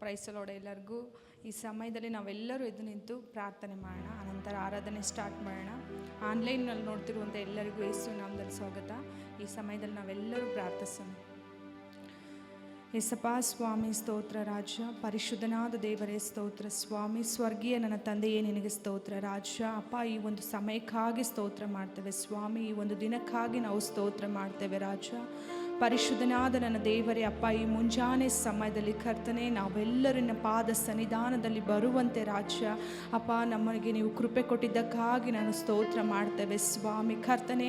ಪ್ರೈಸಲೋಡ ಎಲ್ಲರಿಗೂ ಈ ಸಮಯದಲ್ಲಿ ನಾವೆಲ್ಲರೂ ಎದ್ದು ನಿಂತು ಪ್ರಾರ್ಥನೆ ಮಾಡೋಣ. ಅನಂತರ ಆರಾಧನೆ ಸ್ಟಾರ್ಟ್ ಮಾಡೋಣ. ಆನ್ಲೈನ್ನಲ್ಲಿ ನೋಡ್ತಿರುವಂಥ ಎಲ್ಲರಿಗೂ ಯೇಸು ನಾಮದಲ್ಲಿ ಸ್ವಾಗತ. ಈ ಸಮಯದಲ್ಲಿ ನಾವೆಲ್ಲರೂ ಪ್ರಾರ್ಥಿಸೋಣ. ಯೇಸಪ್ಪ ಸ್ವಾಮಿ ಸ್ತೋತ್ರ ರಾಜ, ಪರಿಶುದ್ಧನಾದ ದೇವರೇ ಸ್ತೋತ್ರ ಸ್ವಾಮಿ, ಸ್ವರ್ಗೀಯ ನನ್ನ ತಂದೆಯೇ ನಿನಗೆ ಸ್ತೋತ್ರ ರಾಜ. ಅಪ್ಪ, ಈ ಒಂದು ಸಮಯಕ್ಕಾಗಿ ಸ್ತೋತ್ರ ಮಾಡ್ತೇವೆ ಸ್ವಾಮಿ, ಈ ಒಂದು ದಿನಕ್ಕಾಗಿ ನಾವು ಸ್ತೋತ್ರ ಮಾಡ್ತೇವೆ ರಾಜ. ಪರಿಶುದ್ಧನಾದ ನನ್ನ ದೇವರೇ ಅಪ್ಪ, ಈ ಮುಂಜಾನೆ ಸಮಯದಲ್ಲಿ ಕರ್ತನೆ ನಾವೆಲ್ಲರನ್ನ ಪಾದ ಸನ್ನಿಧಾನದಲ್ಲಿ ಬರುವಂತೆ ರಾಜ್ಯ ಅಪ್ಪ ನಮಗೆ ನೀವು ಕೃಪೆ ಕೊಟ್ಟಿದ್ದಕ್ಕಾಗಿ ನಾನು ಸ್ತೋತ್ರ ಮಾಡ್ತೇವೆ ಸ್ವಾಮಿ. ಕರ್ತನೆ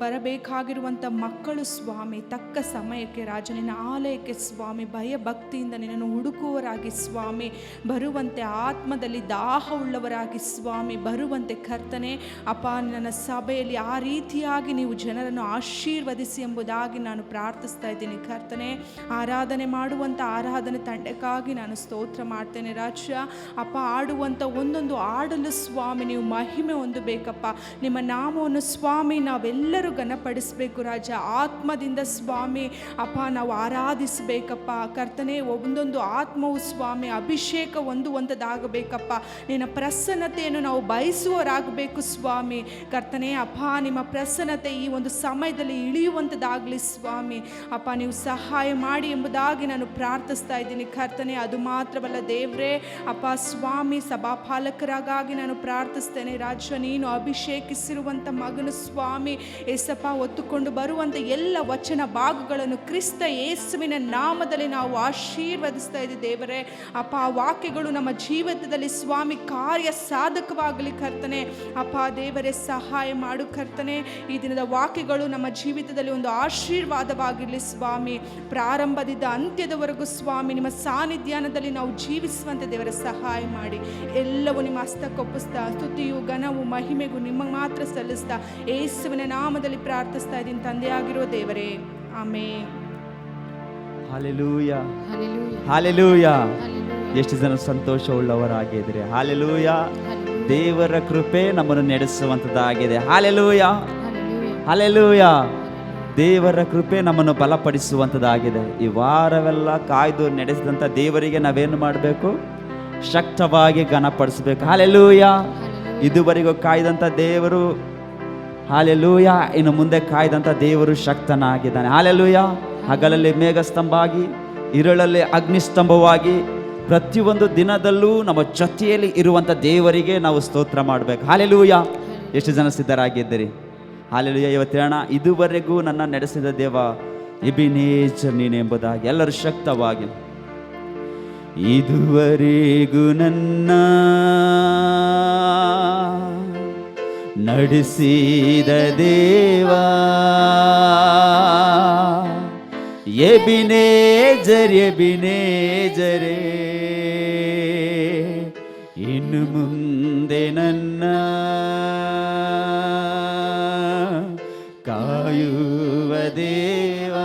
ಬರಬೇಕಾಗಿರುವಂಥ ಮಕ್ಕಳು ಸ್ವಾಮಿ ತಕ್ಕ ಸಮಯಕ್ಕೆ ರಾಜ ನಿನ್ನ ಆಲಯಕ್ಕೆ ಸ್ವಾಮಿ ಭಯ ಭಕ್ತಿಯಿಂದ ನಿನ್ನನ್ನು ಹುಡುಕುವರಾಗಿ ಸ್ವಾಮಿ ಬರುವಂತೆ, ಆತ್ಮದಲ್ಲಿ ದಾಹವುಳ್ಳವರಾಗಿ ಸ್ವಾಮಿ ಬರುವಂತೆ ಕರ್ತನೆ ಅಪ್ಪ ನನ್ನ ಸಭೆಯಲ್ಲಿ ಆ ರೀತಿಯಾಗಿ ನೀವು ಜನರನ್ನು ಆಶೀರ್ವದಿಸಿ ಎಂಬುದಾಗಿ ನಾನು ಪ್ರಾರ್ಥಿಸ್ತಾ ಇದ್ದೀನಿ ಕರ್ತನೆ. ಆರಾಧನೆ ಮಾಡುವಂಥ ಆರಾಧನೆ ತಂಡಕ್ಕಾಗಿ ನಾನು ಸ್ತೋತ್ರ ಮಾಡ್ತೇನೆ ರಾಜ. ಅಪ್ಪ, ಆಡುವಂಥ ಒಂದೊಂದು ಆಡಲು ಸ್ವಾಮಿ ನೀವು ಮಹಿಮೆ ಹೊಂದಬೇಕಪ್ಪ. ನಿಮ್ಮ ನಾಮವನ್ನು ಸ್ವಾಮಿ ನಾವೆಲ್ಲರೂ ಘನಪಡಿಸಬೇಕು ರಾಜ. ಆತ್ಮದಿಂದ ಸ್ವಾಮಿ ಅಪ್ಪ ನಾವು ಆರಾಧಿಸಬೇಕಪ್ಪ ಕರ್ತನೆ. ಒಂದೊಂದು ಆತ್ಮವು ಸ್ವಾಮಿ ಅಭಿಷೇಕ ಹೊಂದುವಂಥದ್ದಾಗಬೇಕಪ್ಪ. ನಿನ್ನ ಪ್ರಸನ್ನತೆಯನ್ನು ನಾವು ಬಯಸುವರಾಗಬೇಕು ಸ್ವಾಮಿ ಕರ್ತನೆ. ಅಪ್ಪ, ನಿಮ್ಮ ಪ್ರಸನ್ನತೆ ಈ ಒಂದು ಸಮಯದಲ್ಲಿ ಇಳಿಯುವಂಥದ್ದಾಗಲಿ ಸ್ವಾಮಿ. ಅಪ್ಪ, ನೀವು ಸಹಾಯ ಮಾಡಿ ಎಂಬುದಾಗಿ ನಾನು ಪ್ರಾರ್ಥಿಸ್ತಾ ಇದ್ದೀನಿ ಕರ್ತನೆ. ಅದು ಮಾತ್ರವಲ್ಲ ದೇವರೇ ಅಪ್ಪ ಸ್ವಾಮಿ, ಸಭಾಪಾಲಕರಾಗಿ ನಾನು ಪ್ರಾರ್ಥಿಸ್ತೇನೆ ರಾಜ. ನೀನು ಅಭಿಷೇಕಿಸಿರುವಂಥ ಮಗನು ಸ್ವಾಮಿ ಏಸಪ್ಪ ಹೊತ್ತುಕೊಂಡು ಬರುವಂಥ ಎಲ್ಲ ವಚನ ಭಾಗಗಳನ್ನು ಕ್ರಿಸ್ತ ಯೇಸುವಿನ ನಾಮದಲ್ಲಿ ನಾವು ಆಶೀರ್ವದಿಸ್ತಾ ಇದ್ದೀವಿ ದೇವರೇ. ಅಪ್ಪ, ವಾಕ್ಯಗಳು ನಮ್ಮ ಜೀವಿತದಲ್ಲಿ ಸ್ವಾಮಿ ಕಾರ್ಯ ಸಾಧಕವಾಗಲಿ ಕರ್ತನೆ. ಅಪ್ಪ ದೇವರೇ ಸಹಾಯ ಮಾಡು ಕರ್ತನೆ. ಈ ದಿನದ ವಾಕ್ಯಗಳು ನಮ್ಮ ಜೀವಿತದಲ್ಲಿ ಒಂದು ಆಶೀರ್ವಾದವಾಗಿರಲಿ ಸ್ವಾಮಿ. ಪ್ರಾರಂಭದಿಂದ ಅಂತ್ಯದವರೆಗೂ ಸ್ವಾಮಿ ನಿಮ್ಮ ಸಾನ್ನಿಧ್ಯಾನದಲ್ಲಿ ನಾವು ಜೀವಿಸುವಂತೆ ದೇವರ ಸಹಾಯ ಮಾಡಿ. ಎಲ್ಲವೂ ನಿಮ್ಮ ಹಸ್ತಕ್ಕೊಪ್ಪಿಸ್ತಾ ಸ್ತುತಿಯು ಘನವು ಮಹಿಮೆಗೂ ನಿಮ್ಮ ಮಾತ್ರ ಸಲ್ಲಿಸ್ತಾ ಯೇಸುವಿನ ನಾಮದಲ್ಲಿ ಪ್ರಾರ್ಥಿಸ್ತಾ ಇದ್ದೀನಿ ತಂದೆಯಾಗಿರೋ ದೇವರೇ, ಆಮೆನ್. Hallelujah, hallelujah. ಎಷ್ಟು ಜನ ಸಂತೋಷವುಳ್ಳವರಾಗಿದ್ದಾರೆ. ಹಲ್ಲೆಲೂಯಾ. ದೇವರ ಕೃಪೆ ನಮ್ಮನ್ನು ನಡೆಸುವಂಥದ್ದಾಗಿದೆ. Hallelujah, hallelujah. ದೇವರ ಕೃಪೆ ನಮ್ಮನ್ನು ಬಲಪಡಿಸುವಂಥದ್ದಾಗಿದೆ. ಈ ವಾರವೆಲ್ಲ ಕಾಯ್ದು ನಡೆಸಿದಂಥ ದೇವರಿಗೆ ನಾವೇನು ಮಾಡಬೇಕು? ಶಕ್ತವಾಗಿ ಘನಪಡಿಸಬೇಕು. ಹಲ್ಲೆಲೂಯಾ. ಇದುವರೆಗೂ ಕಾಯ್ದಂಥ ದೇವರು ಹಲ್ಲೆಲೂಯಾ, ಇನ್ನು ಮುಂದೆ ಕಾಯ್ದಂಥ ದೇವರು ಶಕ್ತನಾಗಿದ್ದಾನೆ. ಹಲ್ಲೆಲೂಯಾ. ಹಗಲಲ್ಲಿ ಮೇಘಸ್ತಂಭವಾಗಿ, ಇರುಳಲ್ಲಿ ಅಗ್ನಿಸ್ತಂಭವಾಗಿ, ಪ್ರತಿಯೊಂದು ದಿನದಲ್ಲೂ ನಮ್ಮ ಜೊತೆಯಲ್ಲಿ ಇರುವಂಥ ದೇವರಿಗೆ ನಾವು ಸ್ತೋತ್ರ ಮಾಡಬೇಕು. ಹಲ್ಲೆಲೂಯಾ. ಎಷ್ಟು ಜನ ಸಿದ್ಧರಾಗಿದ್ದೀರಿ? ಹಲ್ಲೆಲೂಯಾ. ಇವತ್ತು ಹೇಳೋಣ, ಇದುವರೆಗೂ ನನ್ನ ನಡೆಸಿದ ದೇವ ಎಬಿನೇಜರ್ ನೀನು ಎಂಬುದಾಗಿ ಎಲ್ಲರೂ ಶಕ್ತವಾಗಿ. ಇದುವರೆಗೂ ನನ್ನ ನಡೆಸಿದ ದೇವ ಎಬಿನೇಜರ್, ಎಬಿನೇಜರೇ. ಇನ್ನು ಮುಂದೆ ನನ್ನ ಕಾಯುವ ದೇವ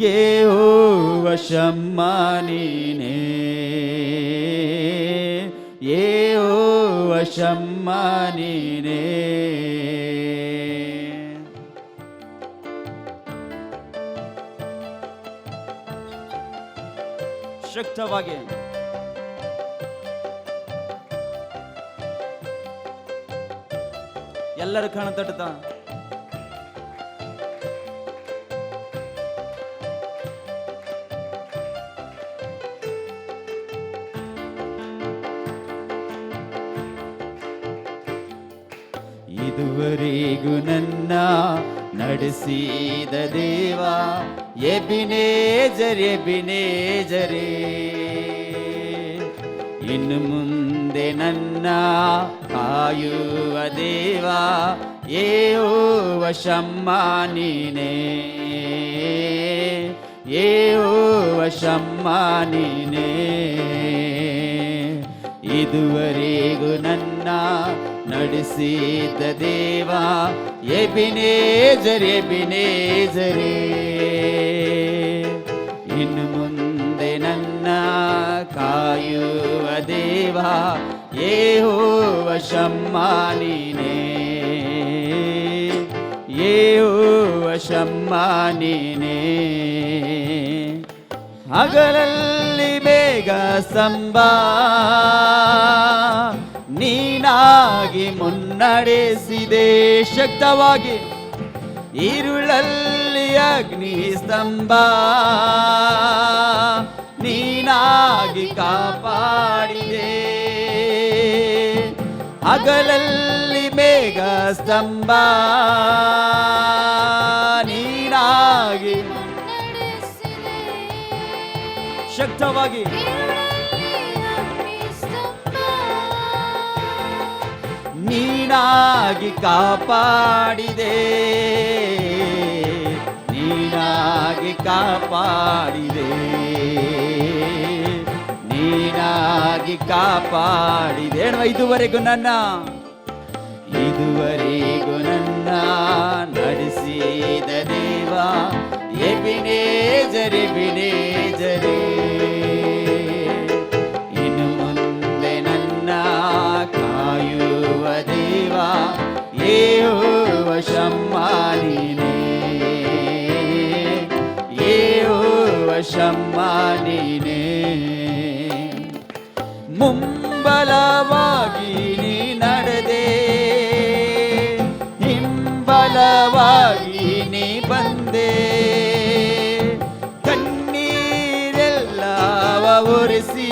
ಯೆಹೋವ ಶಮ್ಮಾ ನೀನೇ, ಯೆಹೋವ ಶಮ್ಮಾ ನೀನೇ. ಶಕ್ತವಾಗಿ ಎಲ್ಲರೂ ಕಣ ತಟ್ಟುತ್ತಾ ಇದುವರೆಗೂ ನನ್ನ ನಡೆಸಿದ ದೇವ ಎಬಿನೇಜರ್, ಎಬಿನೇಜರೇ. ಇನ್ನು ಮುಂದೆ ನನ್ನ ಕಾಯುವ ದೇವ ಯೆಹೋವ ಶಮ್ಮಾ ನೀನೇ, ಯೆಹೋವ ಶಮ್ಮಾ ನೀನೇ. ಇದುವರೆಗೂ ನನ್ನ ನಡೆಸಿದ ದೇವ ಎಬಿನೇಜರ್, ಎಬಿನೇಜರೇ. ಇನ್ನು ಮುಂದೆ ನನ್ನ ಕಾಯುವ ದೇವ ಯೆಹೋವ ಶಮ್ಮಾ ನೀನೇ, ಯೆಹೋವ ಶಮ್ಮಾ ನೀನೇ. ಹಗಲಲ್ಲಿ ಬೇಗ ಸ್ತಂಭ ನೀನಾಗಿ ಮುನ್ನಡೆಸಿದೆ. ಶಕ್ತವಾಗಿ ഇരുളಲ್ಲಿ ಅಗ್ನಿ ಸ್ತಂಭ ನೀನಾಗಿ ಕಾಪಾಡಿದೆ. ಹಗಲಲ್ಲಿ ಮೇಘ ಸ್ತಂಭ ನೀನಾಗಿ ಶಕ್ತವಾಗಿ ನೀನಾಗಿ ಕಾಪಾಡಿದೆ. ನೀನಾಗಿ ಕಾಪಾಡಿದೆ. ನೀನಾಗಿ ಕಾಪಾಡಿದೆ. ಇದುವರೆಗೂ ನನ್ನ ನಡೆಸಿದ ದೇವ ಎಬಿನೇಜರ್ ಎಬಿನೇಜರೇ. ಇನ್ನು ಮುಂದೆ ನನ್ನ ಕಾಯುವ ದೇವ ಯೆಹೋವ ಶಮ್ಮಾ ನೀನೇ. ಯೆಹೋವ ಶಮ್ಮಾ ನೀನೇ. ಮುಂಬಲವಾಗಿ ನೀ ನಡೆದೆ, ಹಿಂಬಲವಾಗಿ ನೀ ಬಂದೆ. ಕಣ್ಣೀರೆಲ್ಲವ ಒರೆಸಿ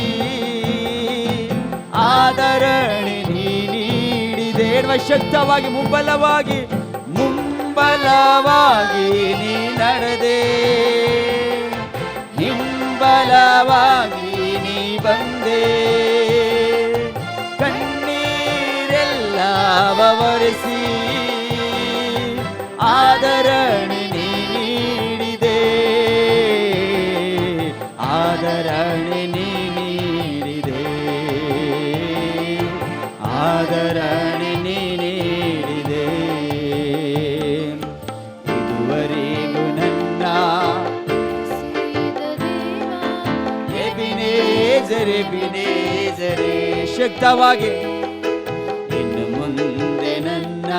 ಆದರಣೆ ನೀ ನೀಡಿದೆ. ಶಕ್ತವಾಗಿ ಮುಂಬಲವಾಗಿ ನೀ ನಡೆದೆ, ಹಿಂಬಲವಾಗಿ ನೀ ಬಂದೆ. ಕಣ್ಣೀರೆಲ್ಲವ ಒರೆಸಿ ಆದರಣೆ ನೀ ನೀಡಿದೆ. ಆದರಣೆ ನೀ ನೀಡಿದೆ. ಆದರಣೆ ನೀ ನೀಡಿದೆ. ಇದುವರೆಗೂ ನನ್ನ ಎಬಿನೇಜರ್ ಎಬಿನೇಜರೇ. ಶಕ್ತವಾಗಿ ಇನ್ನು ಮುಂದೆ ನನ್ನ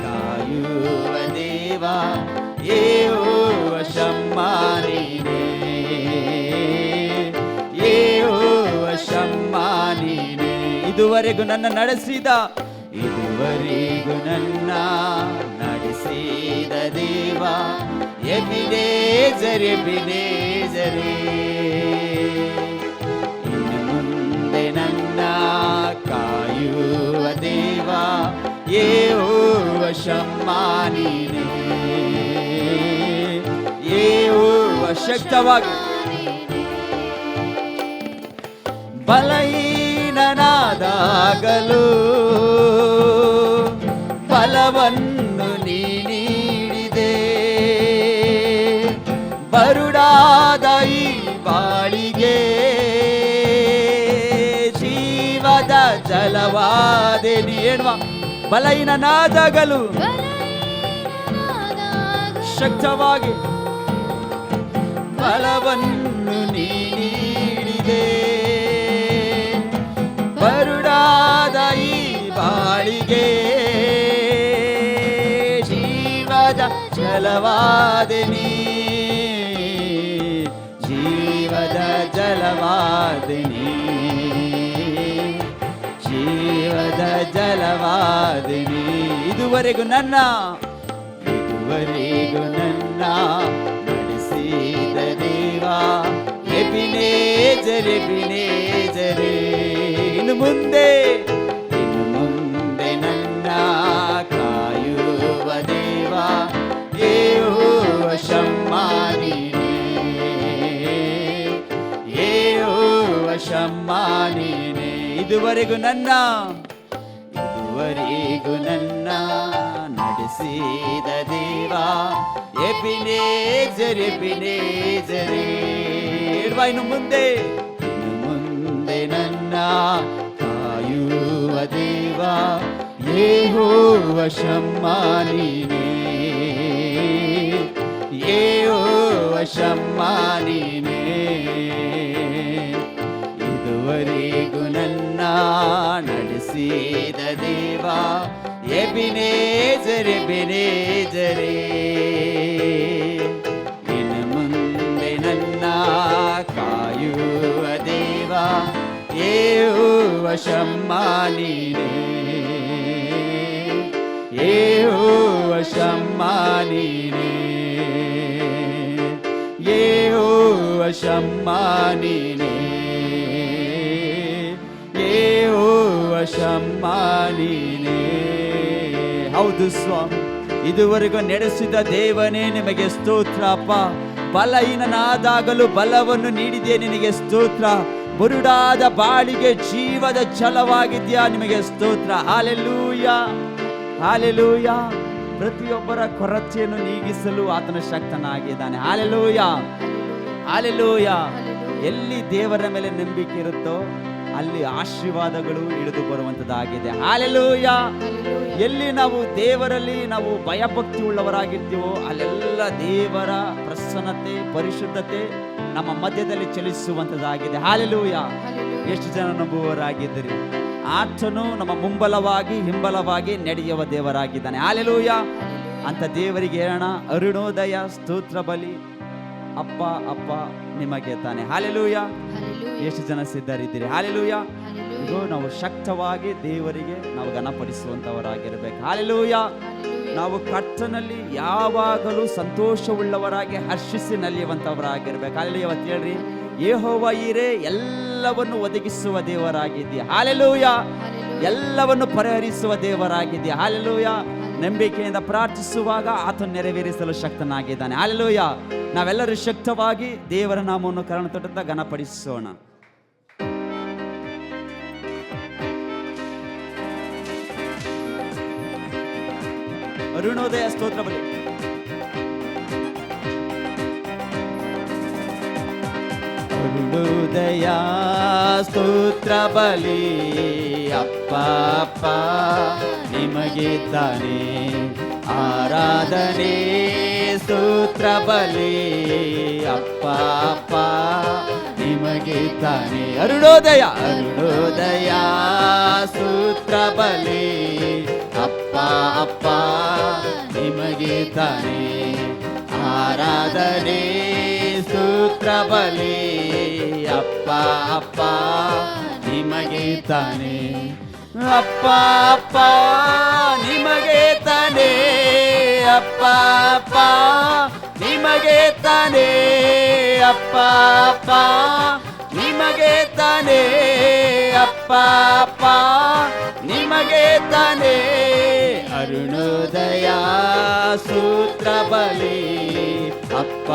ಕಾಯುವ ದೇವ ಯೆಹೋವ ಶಮ್ಮಾ ನೀನೇ. ಯೆಹೋವ ಶಮ್ಮಾ ನೀನೇ. ಇದುವರೆಗೂ ನನ್ನ ನಡೆಸಿದ ದೇವ ಎಬಿನೇಜರ್ ಎಬಿನೇಜರೇ. ಇನ್ನು ಮುಂದೆ ನನ್ನ ಕಾಯುವ ದೇವ ಯೆಹೋವ ಶಮ್ಮಾ ನೀನೇ. ಯೆಹೋವ ಶಕ್ತವಾಗಿ ಬಲಹೀನನಾದಾಗಲೂ ಫಲವನ್ನು ನೀ ನೀಡಿದೆ. ಬರುಡಾದ ಈ ಬಾಳಿಗೆ ಜೀವದ ಜಲವಾದೆ ನೀ. ಹೇಳುವ ಬಲಹೀನನಾದಾಗಲೂ ಶಕ್ತವಾಗಿ ಫಲವನ್ನು ನೀ ನೀಡಿದೆ. ಬರುಡಾದ ಈ ಬಾಳಿಗೆ ಜೀವದ ಜಲವಾದೆ ನೀ. ಜೀವದ ಜಲವಾದೆ ನೀ. ಜೀವದ ಜಲವಾದೆ ನೀ. ಇದುವರೆಗೂ ನನ್ನ ನಡೆಸಿದ ದೇವ ಎಬಿನೇಜರ್ ಎಬಿನೇಜರೇ. ಇನ್ನು ಮುಂದೆ ನನ್ನ ಕಾಯುವ ದೇವ ಯೆಹೋವ ಶಮ್ಮಾ ನೀನೇ. ಯೆಹೋವ ಶಮ್ಮಾ ನೀನೇ. ಇದುವರೆಗೂ ನನ್ನ ನಡೆಸಿದ ದೇವ ಎಬಿನೇಜರ್ ಎಬಿನೇಜರೇ. ಇನ್ನು ಮುಂದೆ ನನ್ನ ಕಾಯುವ ದೇವ ಯೆಹೋವ ಶಮ್ಮಾ ನೀನೇ. ಯೆಹೋವ ಶಮ್ಮಾ ನೀನೇ. ಇದುವರೆಗೂ ನನ್ನ ನಡೆಸಿದ ದೇವ ಎಬಿನೇಜರ್ ಎಬಿನೇಜರೇ. ಇನ್ನು ಮುಂದೆ ನನ್ನ ಶಮ್ಮ ನೀನೇ, ಯೆಹೋವ ಶಮ್ಮ ನೀನೇ, ಯೆಹೋವ ಶಮ್ಮ ನೀನೇ, ಯೆಹೋವ ಶಮ್ಮ ನೀನೇ. ಹೌದು ಸ್ವಾಮಿ, ಇದುವರೆಗೂ ನಡೆಸಿದ ದೇವನೇ ನಿಮಗೆ ಸ್ತೋತ್ರ ಅಪ್ಪ. ಬಲಹೀನನಾದಾಗಲೂ ಬಲವನ್ನು ನೀಡಿದೆ ನಿನಗೆ ಸ್ತೋತ್ರ. ಬುರುಡಾದ ಬಾಳಿಗೆ ಜೀವದ ಛಲವಾಗಿದ್ಯಾ, ನಿಮಗೆ ಸ್ತೋತ್ರ. Hallelujah, hallelujah. ಪ್ರತಿಯೊಬ್ಬರ ಕೊರತೆಯನ್ನು ನೀಗಿಸಲು ಆತನ ಶಕ್ತನಾಗಿದ್ದಾನೆ. Hallelujah, hallelujah. ಎಲ್ಲಿ ದೇವರ ಮೇಲೆ ನಂಬಿಕೆ ಇರುತ್ತೋ ಅಲ್ಲಿ ಆಶೀರ್ವಾದಗಳು ಇಳಿದು ಬರುವಂತದ್ದಾಗಿದೆ. ಹಾಲೆಲೂಯ. ಎಲ್ಲಿ ನಾವು ದೇವರಲ್ಲಿ ನಾವು ಭಯಭಕ್ತಿ ಉಳ್ಳವರಾಗಿರ್ತೀವೋ ಅಲ್ಲೆಲ್ಲ ದೇವರ ಪ್ರಸನ್ನತೆ, ಪರಿಶುದ್ಧತೆ ನಮ್ಮ ಮಧ್ಯದಲ್ಲಿ ಚಲಿಸುವಂತದ್ದಾಗಿದೆ. ಹಾಲೆಲೂಯ. ಎಷ್ಟು ಜನ ನಂಬುವವರಾಗಿದ್ದೀರಿ? ಆತನು ನಮ್ಮ ಮುಂಬಲವಾಗಿ ಹಿಂಬಲವಾಗಿ ನಡೆಯುವ ದೇವರಾಗಿದ್ದಾನೆ. ಹಾಲೆಲೂಯ. ಅಂತ ದೇವರಿಗೆ ಹೇಳೋಣ, ಅರುಣೋದಯ ಸ್ತೋತ್ರ ಬಲಿ ಅಪ್ಪ ಅಪ್ಪ ನಿಮಗೆ ತಾನೆ. ಹಾಲೆಲೂಯ. ಎಷ್ಟು ಜನ ಸಿದ್ಧರಿದ್ದೀರಿ? ಹಾಲೆಲೂಯ. ಇದು ನಾವು ಶಕ್ತವಾಗಿ ದೇವರಿಗೆ ನಾವು ಘನಪಡಿಸುವಂತವರಾಗಿರ್ಬೇಕು. ಹಾಲೆಲೂಯ. ನಾವು ಕರ್ತನಲ್ಲಿ ಯಾವಾಗಲೂ ಸಂತೋಷವುಳ್ಳವರಾಗಿ ಹರ್ಷಿಸಿ ನಲಿಯುವಂತವರಾಗಿರ್ಬೇಕು. ಹಾಲೆಲೂಯ. ಇವತ್ತು ಹೇಳ್ರಿ, ಯೆಹೋವ ಈರೇ ಎಲ್ಲವನ್ನು ಒದಗಿಸುವ ದೇವರಾಗಿದ್ದೀಯ. ಹಾಲೆಲೂಯ. ಎಲ್ಲವನ್ನು ಪರಿಹರಿಸುವ ದೇವರಾಗಿದ್ದೀಯ. ಹಾಲೆಲೂಯ. ನಂಬಿಕೆಯಿಂದ ಪ್ರಾರ್ಥಿಸುವಾಗ ಆತನು ನೆರವೇರಿಸಲು ಶಕ್ತನಾಗಿದ್ದಾನೆ. ಹಾಲೆಲೂಯ. ನಾವೆಲ್ಲರೂ ಶಕ್ತವಾಗಿ ದೇವರ ನಾಮವನ್ನು ಕರುಣ ತೊಟ್ಟುತ್ತಾ ಘನಪಡಿಸೋಣ. ಅರುಣೋದಯ ಸ್ತೋತ್ರ ಬಲಿ. ಅರುಣೋದಯ ಸ್ತೋತ್ರ ಬಲಿ ಅಪ್ಪ ಅಪ್ಪ ನಿಮಗೆ ತಾನೆ. ಆರಾಧನೆ ಸ್ತೋತ್ರ ಬಲಿ ಅಪ್ಪ ಅಪ್ಪ ನಿಮಗೆ ತಾನೆ. ಅರುಣೋದಯ, ಅರುಣೋದಯ ಸ್ತೋತ್ರ ಬಲಿ ಅಪ್ಪ ಅಪ್ಪ ನಿಮಗೆ ತಾನೆ. ಆರಾಧನೆ ಸ್ತೋತ್ರ ಬಲಿ ಅಪ್ಪ ಅಪ್ಪ ನಿಮಗೆ ತಾನೆ. ಅಪ್ಪ ಅಪ್ಪ ನಿಮಗೆ ತಾನೆ, ಅಪ್ಪ ಅಪ್ಪ ನಿಮಗೆ ತಾನೆ, ಅಪ್ಪ ಅಪ್ಪ ನಿಮಗೆ ತಾನೆ, ಅಪ್ಪ ಅಪ್ಪ ನಿಮಗೆ ತಾನೆ. ಅರುಣೋದಯ ಸ್ತೋತ್ರ ಬಲಿ ಅಪ್ಪ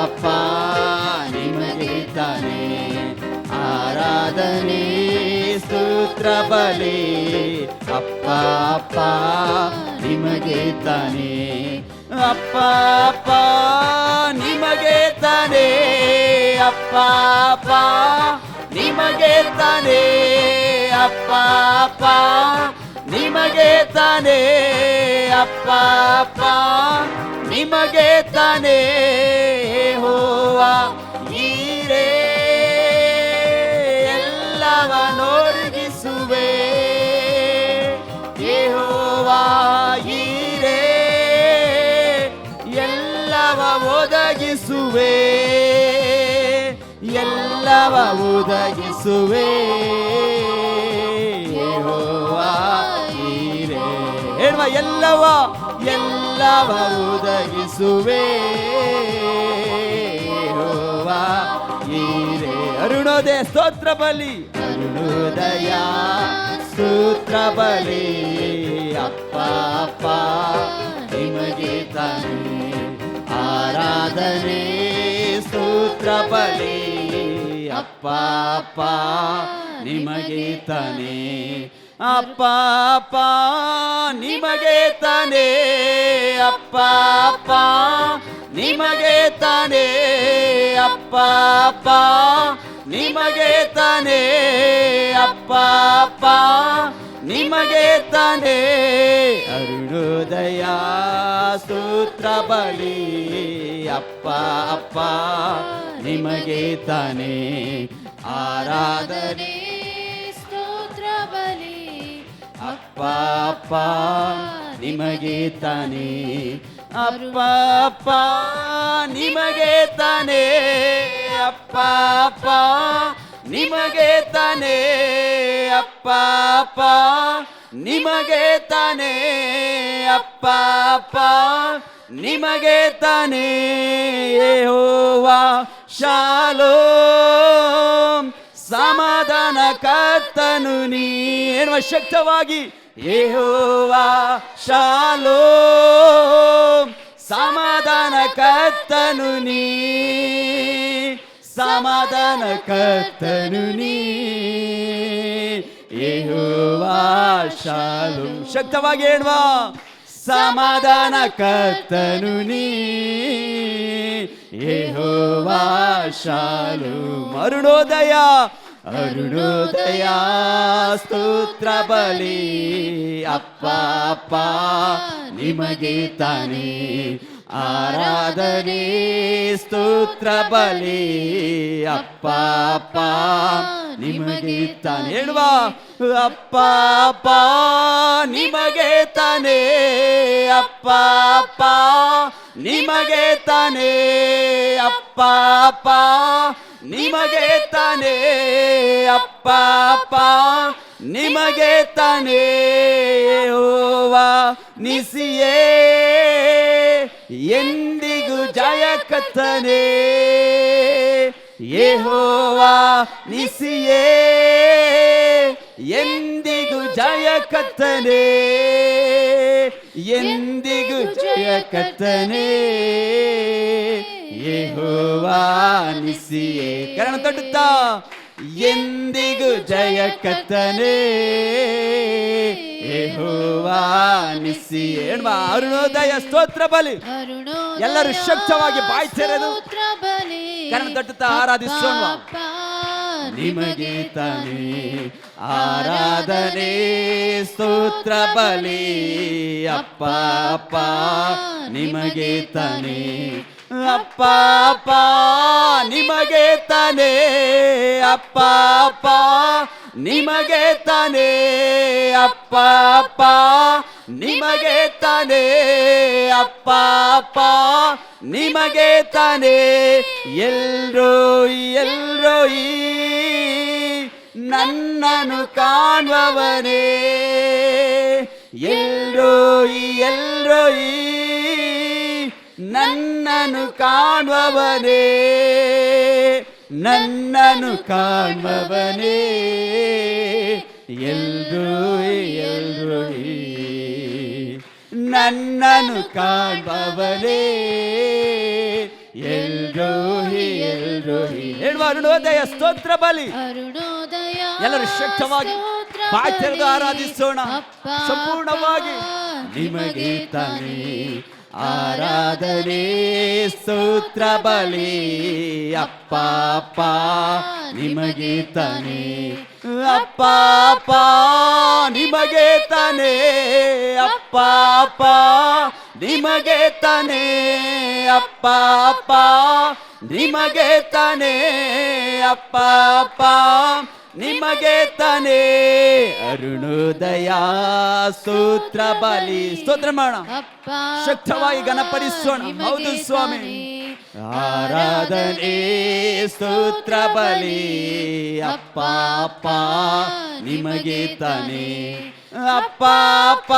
ಅಪ್ಪ ನಿಮಗೆ ತಾನೆ. ಆರಾಧನೆ ಸ್ತೋತ್ರ ಬಲಿ ಅಪ್ಪ ಅಪ್ಪ ನಿಮಗೆ ತಾನೆ. ಅಪ್ಪ ಅಪ್ಪ ನಿಮಗೆ ತಾನೆ, ಅಪ್ಪ ಅಪ್ಪ ನಿಮಗೆ ತಾನೆ, ಅಪ್ಪ ಅಪ್ಪ ನಿಮಗೆ ತಾನೆ, ಅಪ್ಪ ಅಪ್ಪ ನಿಮಗೆ ತಾನೆ. ಯೆಹೋವ ಈರೇ ಎಲ್ಲವನ್ನೊದಗಿಸುವೆ, ಯೆಹೋವ ಈರೇ ಎಲ್ಲವ ಒದಗಿಸುವೆ, ಎಲ್ಲವ ಒದಗಿಸುವೆ, ಯೆಹೋವ ಈರೇ. ಹೇಳುವ, ಎಲ್ಲವ ಎಲ್ಲವ ಒದಗಿಸುವೆ, ಯೆಹೋವ ಈರೇ. ಅರುಣೋದಯ ಸ್ತೋತ್ರ ಬಲಿ, ಅರುಣೋದಯ ಸ್ತೋತ್ರ ಬಲಿ ಅಪ್ಪ ಅಪ್ಪ ನಿಮಗೆ ತಾನೆ. ಆರಾಧನೆ ಸ್ತೋತ್ರ ಬಲಿ ಅಪ್ಪ ಅಪ್ಪ ನಿಮಗೆ ತಾನೆ. ಅಪ್ಪ ಅಪ್ಪ ನಿಮಗೆ ತಾನೆ, ಅಪ್ಪ ಅಪ್ಪ ನಿಮಗೆ ತಾನೆ, ಅಪ್ಪ ಅಪ್ಪ ನಿಮಗೆ ತಾನೆ, ಅಪ್ಪ ಅಪ್ಪ ನಿಮಗೆ ತಾನೆ. ಅರುಣೋದಯ ಸ್ತೋತ್ರ ಬಲಿ ಅಪ್ಪ ಅಪ್ಪ ನಿಮಗೆ ತಾನೆ. ಆರಾಧನೆ ಸ್ತೋತ್ರ ಬಲಿ ಅಪ್ಪ ಅಪ್ಪ ನಿಮಗೆ ತಾನೆ, ಅಪ್ಪ ಅಪ್ಪ ನಿಮಗೆ ತಾನೆ, ಅಪ್ಪ ಅಪ್ಪ ನಿಮಗೆ ತಾನೆ, ಅಪ್ಪ ಅಪ್ಪ ಅಪ್ಪ ನಿಮಗೆ ತಾನೇ, ಅಪ್ಪ ಅಪ್ಪ ನಿಮಗೆ ತಾನೇ. ಯೆಹೋವಾ ಶಾಲೋಮ್, ಸಮಾಧಾನ ಕರ್ತನು ನೀ. ಹೇಳುವ ಶಕ್ತವಾಗಿ, ಯೆಹೋವಾ ಶಾಲೋಮ್, ಸಮಾಧಾನ ಕರ್ತನು ನೀ, ಸಮಾಧಾನ ಕರ್ತನು ನೀ. ಯೆಹೋವಾ ಶಾಲೋಮ್, ಶಕ್ತವಾಗಿ ಹೇಳುವ, ಸಮಾಧಾನ ಕರ್ತನು ನೀ, ಯೆಹೋವಾ ಶಾಲೋಮ್. ಅರುಣೋದಯ ಅರುಣೋದಯ ಸ್ತೋತ್ರ ಬಲಿ, ಅಪ್ಪ ಅಪ್ಪ ನಿಮಗೆ ತಾನೇ, ಆರಾಧನೆ ಸ್ತೋತ್ರ ಬಲಿ, ಅಪ್ಪ ಅಪ್ಪ ನಿಮಗೆ ತಾನೇ. ಹೇಳುವ, ಅಪ್ಪ ಅಪ್ಪ ನಿಮಗೆ ತಾನೇ, ಅಪ್ಪ ಅಪ್ಪ ನಿಮಗೆ ತಾನೇ, ಅಪ್ಪ ಅಪ್ಪ ನಿಮಗೆ ತಾನೇ, ಅಪ್ಪ ಅಪ್ಪ ನಿಮಗೆ ತಾನೇ. ಯೆಹೋವಾ ನಿಸಿಯೇ ಎಂದಿಗೂ ಜಯ ಕರ್ತನೇ, ಯೆಹೋವಾ ನಿಸಿಯೇ ಎಂದಿಗೂ ಜಯ ಕರ್ತನೇ, ಎಂದಿಗೂ ಜಯ ಕರ್ತನೇ. ಯೆಹೋವಾ ನಿಸಿಯೇ, ಕರಣ ತಟ್ಟುತ್ತಾ, ಎಂದಿಗೂ ಜಯ ಕರ್ತನೇ, ಯೆಹೋವಾ ನಿಸಿಯೇ. ಹೇಳುವ, ಅರುಣೋದಯ ಸ್ತೋತ್ರ ಬಲಿ. ಎಲ್ಲರೂ ಶಕ್ತವಾಗಿ ಬಾಯಿ ತೆರೆದು ಕರಣ ತಟ್ಟುತ್ತಾ ಆರಾಧಿಸೋಣ. ನಿಮಗೆ ತಾನೇ ಆರಾಧನೆ ಸ್ತೋತ್ರ ಬಲಿ, ಅಪ್ಪ ಅಪ್ಪ ನಿಮಗೆ ತಾನೇ, ಅಪ್ಪ ಅಪ್ಪ ನಿಮಗೆ ತಾನೇ, ಅಪ್ಪ ಅಪ್ಪ ನಿಮಗೆ ತಾನೇ, ಅಪ್ಪ ಅಪ್ಪ ನಿಮಗೆ ತಾನೇ, ಅಪ್ಪ ಅಪ್ಪ ನಿಮಗೆ ತಾನೇ. ಎಲ್ರೋಯಿ ಎಲ್ರೋಯಿ ನನ್ನನ್ನು ಕಾಣುವವನೇ, ಎಲ್ರೋಯಿ ಎಲ್ರೋಯಿ ನನ್ನನ್ನು ಕಾಣುವವನೇ, ನನ್ನನ್ನು ಕಾಣುವವನೇ, ಎಲ್ರೋಯಿ ಎಲ್ರೋಯಿ ನನ್ನನ್ನು ಕಾಣುವವನೇ, ಎಲ್ರೋಹಿ ಎಲ್ರೋಹಿ. ಹೇಳುವ, ಅರುಣೋದಯ ಸ್ತೋತ್ರ ಬಲಿ. ಎಲ್ಲರೂ ಶಕ್ತವಾಗಿ ಬಾಯಿ ತೆರೆದು ಆರಾಧಿಸೋಣ ಸಂಪೂರ್ಣವಾಗಿ. ನಿಮಗೆ ತಾನೇ ಆರಾಧನೆ ಸ್ತೋತ್ರ ಬಲಿ, ಅಪ್ಪ ಅಪ್ಪ ನಿಮಗೆ ತಾನೇ, ಅಪ್ಪ ಅಪ್ಪ ನಿಮಗೆ ತಾನೇ, ಅಪ್ಪ ಅಪ್ಪ ನಿಮಗೆ ತಾನೇ, ಅಪ್ಪ ಅಪ್ಪ ನಿಮಗೆ ತಾನೇ, ಅಪ್ಪ ಅಪ್ಪ ನಿಮಗೆ ತಾನೇ. ಅರುಣೋದಯ ಸ್ತೋತ್ರ ಬಲಿ. ಸ್ತೋತ್ರ ಮಾಡೋಣ, ಶಕ್ತವಾಗಿ ಗಣಪಡಿಸೋಣ. ಹೌದು ಸ್ವಾಮಿ, ಆರಾಧನೆ ಸ್ತೋತ್ರ ಬಲಿ, ಅಪ್ಪ ಅಪ್ಪ ನಿಮಗೆ ತಾನೇ, ಅಪ್ಪ ಅಪ್ಪ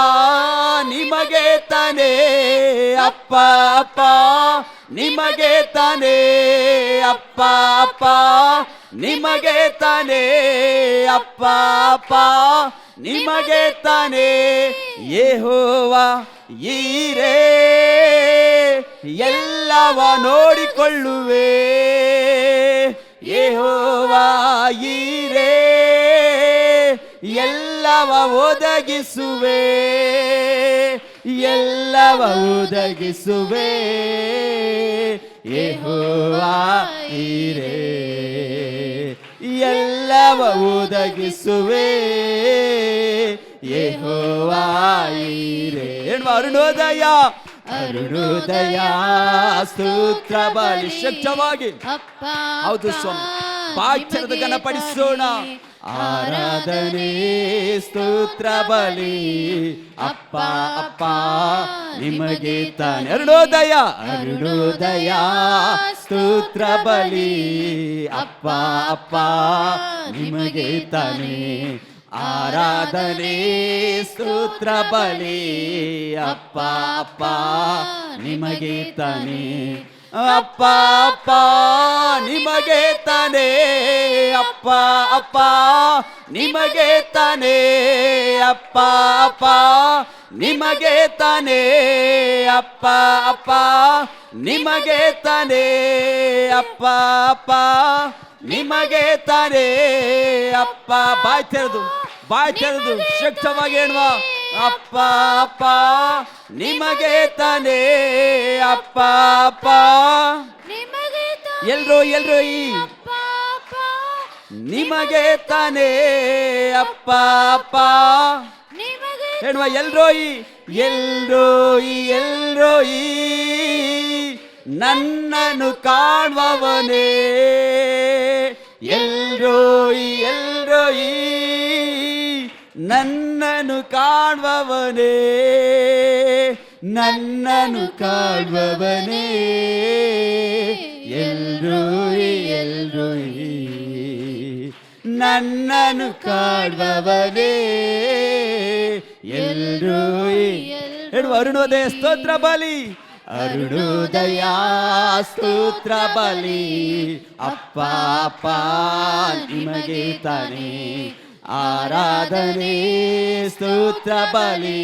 ನಿಮಗೆ ತಾನೇ, ಅಪ್ಪ ಅಪ್ಪ ನಿಮಗೆ ತಾನೇ, ಅಪ್ಪ ಅಪ್ಪ ನಿಮಗೆ ತಾನೇ, ಅಪ್ಪ ಅಪ್ಪ ನಿಮಗೆ ತಾನೇ. ಯೆಹೋವಾ ಈರೇ ಎಲ್ಲವ ನೋಡಿಕೊಳ್ಳುವೆ, ಯೆಹೋವಾ ಈರೇ ಎಲ್ಲವ ಒದಗಿಸುವೆ, ಎಲ್ಲವ ಒದಗಿಸುವೆ, ಯೆಹೋವಾ ಈರೇ ಎಲ್ಲವ ಒದಗಿಸುವೆ, ಯೆಹೋವಾ ಈರೇ. ಹೇಳುವ, ಅರುಣೋದಯ ಅರುಣೋದಯ ಸ್ತೋತ್ರ ಬಲಿ. ಶಕ್ತವಾಗಿ, ಹೌದು ಸ್ವಾಮಿ, ಬಾಯ್ಚರದ ಗಣಪಡಿಸೋಣ. ಆರಾಧನೆ ಸ್ತೋತ್ರ ಬಲಿ, ಅಪ್ಪ ಅಪ್ಪ ನಿಮಗೆ ತಾನೇ. ಅರುಣೋದಯ ಅರುಣೋದಯ ಸ್ತೋತ್ರ ಬಲಿ, ಅಪ್ಪ ಅಪ್ಪ ನಿಮಗೆ ತಾನೇ, ಆರಾಧನೆ ಸ್ತೋತ್ರ ಬಲಿ ಅಪ್ಪ ಅಪ್ಪ ನಿಮಗೆ ತಾನೆ ಅಪ್ಪ ಅಪ್ಪ ನಿಮಗೆ ತಾನೆ ಅಪ್ಪ ಅಪ್ಪ ನಿಮಗೆ ತಾನೆ ಅಪ್ಪ ಅಪ್ಪ ನಿಮಗೆ ತಾನೆ ಅಪ್ಪ ಅಪ್ಪ ನಿಮಗೆ ತಾನೆ ಅಪ್ಪ ಅಪ್ಪ ನಿಮಗೆ ತಾನೆ ಅಪ್ಪ ಬಾಯ್ ತೆರೆದು ಶಕ್ತವಾಗಿ ಹೇಳುವ ಅಪ್ಪ ಅಪ್ಪ ನಿಮಗೆ ತಾನೆ ಅಪ್ಪ ಅಪ್ಪ ನಿಮಗೆ ತಾನೆ ಎಲ್ರು ಈ ಅಪ್ಪ ಅಪ್ಪ ನಿಮಗೆ ತಾನೆ ಅಪ್ಪ ಅಪ್ಪ ನಿಮಗೆ ಹೇಳುವ ಎಲ್ರೋ ಈ ನನ್ನನ್ನು ಕಾಣುವವನೇ ಎಲ್ರೋ ಈ ನನ್ನನ್ನು ಕಾಣುವವನೇ ನನ್ನನ್ನು ಕಾಣುವವನೇ ಎಲ್ರೋ ಈ ನನ್ನನ್ನು ಕಾಣುವವನೇ ಎಲ್ರೋ ಹೇಳುವ ಅರುಣೋದಯ ಸ್ತೋತ್ರ ಬಲಿ ಅರುಣೋದಯ ಸ್ತೋತ್ರ ಬಲಿ ಅಪ್ಪ ಅಪ್ಪ ನಿಮಗೆ ತಾನೆ ಆರಾಧನೆ ಸ್ತೋತ್ರ ಬಲಿ